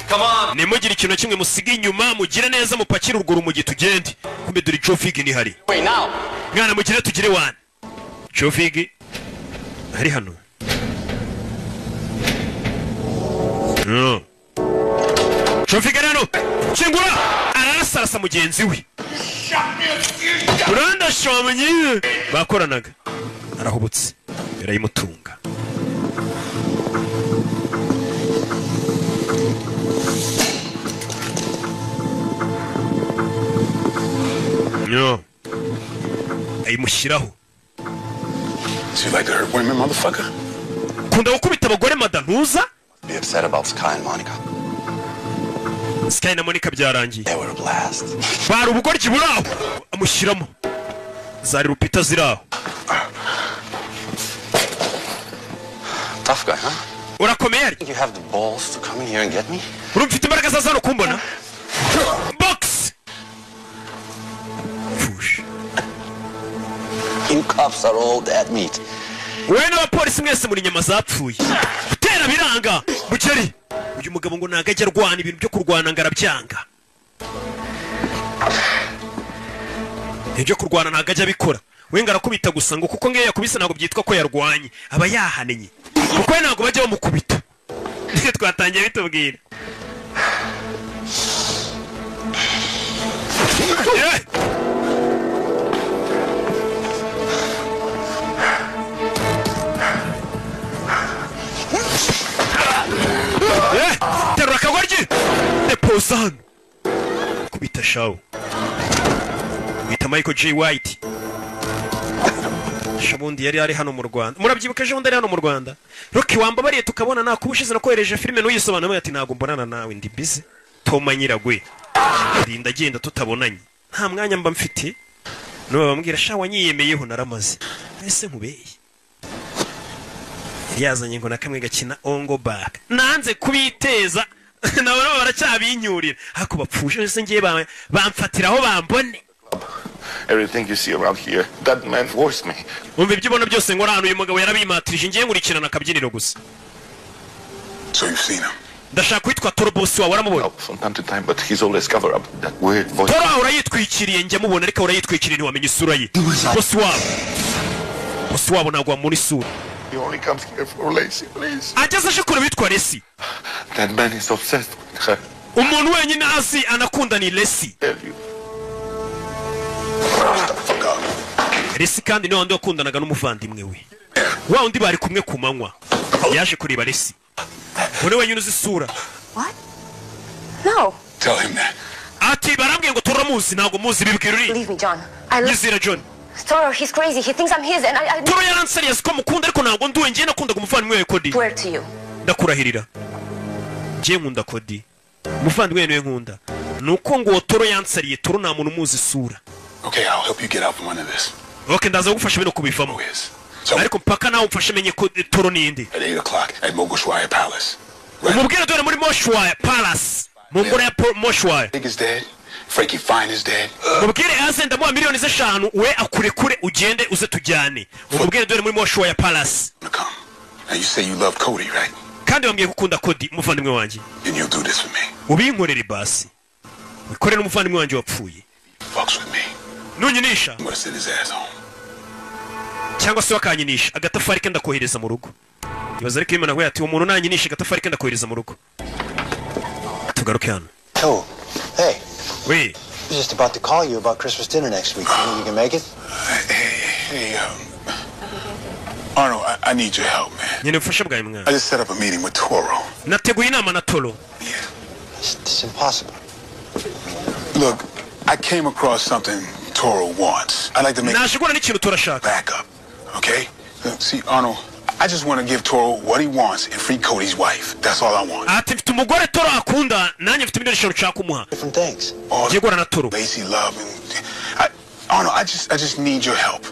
Come on. Nimugire ikintu kimwe musiga inyuma mugire neza mupakira urwo rumugi tugende. Kumbe duri Joe Vig ni hari. Wait now. Mwana mugire tugire wana. Joe Vig hari hano. No. Joe Vig hano. Kingura arasarasa mugenzi we. Uranda shomye bakoranaga. Arahubutse. Yarayimutunga. No. Ayimushyiraho. So you like to hurt women, motherfucker? Kunda gukubita abagore madantuza? Be upset about Sky and Monica. Sky na Monica byarangiye. They were a blast. Bari ubugoryi buraho. Amushyiramo. Zari rupita ziraho. Tough guy, huh? Urakomeye ari? You have the balls to come in here and get me? Urumfite imbaraga zazano kumbona? Box! Push. You cops are all dead meat. Wewe n'abapolisi mwese muri nyama zapfuye. Tera biranga. Mukeri. Uyu mugabo ngo nagajya arwana ibintu byo kurwana ngarabyanga. Ibyo kurwana nagajya bikora. We ngarakubita gusa ngo kuko ngiye yakubise nago byitwa ko yarwanye. Aba yahanenye. Kuko nago bajya bamukubita. Nige twatangiye bitubwira. Terura kagoryi. Deposan. Kubita shaw. Kubita Michael J White. Shabundi yari ari hano mu Rwanda. Murabyibuka ejo ndari hano mu Rwanda. Rocky wambabariye tukabona nakubushize nakohereje filime n'uyisobanura ati nago mbonana nawe ndi busy. Toma nyiragwe. Ndinda agenda tutabonanye. Nta mwanya mba mfite. No bambwira sha wanyiyemeyeho naramaze. Ese nkubeye. Yazanye ngo nakamwe gakina ongo back. Nanze kubiteza. Nabo baracyabinyurira. Hako bapfushe se ngiye bamfatiraho bambone. Everything you see around here, that man forced me. Umva ibyibona byose ngo rano uyu mugabo yarabimatirije ngiye nkurikirana akabyiniro gusa. So you've seen him? Ndashaka kwitwa Torbosi wawe waramubona. From time to time, but he's always cover up that weird voice. Tora urayitwikiriye njye mubona ariko urayitwikiriye ntiwamenye isura ye. Bosi wawe. gusa wabo ntabwo wamubona isura. He only comes here for Lacey, please. Ageze aje kureba witwa Lacey. That man is obsessed with her. Umuntu wenyine azi anakunda ni Lacey. Lacey kandi niwe wandi wakundanaga n'umuvandimwe we. Wa undi bari kumwe ku manywa. Yaje kureba Lacey. One wenyine uzi isura. What? No. Tell him that. Ati barambwiye ngo turamuzi ntabwo muzi bibwira uri. Believe me, John. Yizira John. Toro, he's crazy. He thinks I'm his and I Toro yaransariye ko mukunda ariko ntabwo nduwe ngiye nakundaga umuvandimwe we Cody. Swear to you. Ndakurahirira. Ngiye nkunda Cody. Umuvandimwe we nkunda. Nuko ngo Toro yansariye Toro nta muntu umuzi isura. Okay, I'll help you get out from under this. Okay, ndaza kugufasha bino kubivamo. Ariko mpaka nawe umfashe menye ko Toro ninde. At 8 o'clock at Mogushwaya Palace. Umubwire dore muri Mogushwaya Palace. Mungora ya Mogushwaya. Big is dead. Frankie Fine is dead. Umubwire azenda mu miliyoni z'eshanu we akurekure ugende uze tujyane. Umubwire dore muri Mogushwaya Palace. Now you say you love Cody, right? Kandi wambwiye gukunda Cody umuvandimwe wanjye. And you'll do this for me. Ubinkorere basi. Ukore n'umuvandimwe wanjye wapfuye. Fucks with me. Nunyinisha. I'm gonna send his ass home. Cyangwa se wakanyinisha agatafari kenda kohereza mu rugo. Ibaza ariko Imana we ati umuntu nanyinisha agatafari kenda kohereza mu rugo. Tugaruke hano. Oh, hey. We. I was just about to call you about Christmas dinner next week. You think you can make it? Hey, Arnold, I need your help, man. Nyine ufasha bwawe mwana. I just set up a meeting with Toro. Nateguye inama na Toro. It's impossible. Look, I came across something Toro wants. I'd like to make Nashigura n'ikintu turashaka. Back up, okay? See, Arnold, I just want to give Toro what he wants and free Cody's wife. That's all I want. Ati mfite umugore Toro akunda nanjye mfite miliyoni eshanu nshaka kumuha. Different things. Ngiye guhura na Toro. Lacey love and Arnold, I just need your help.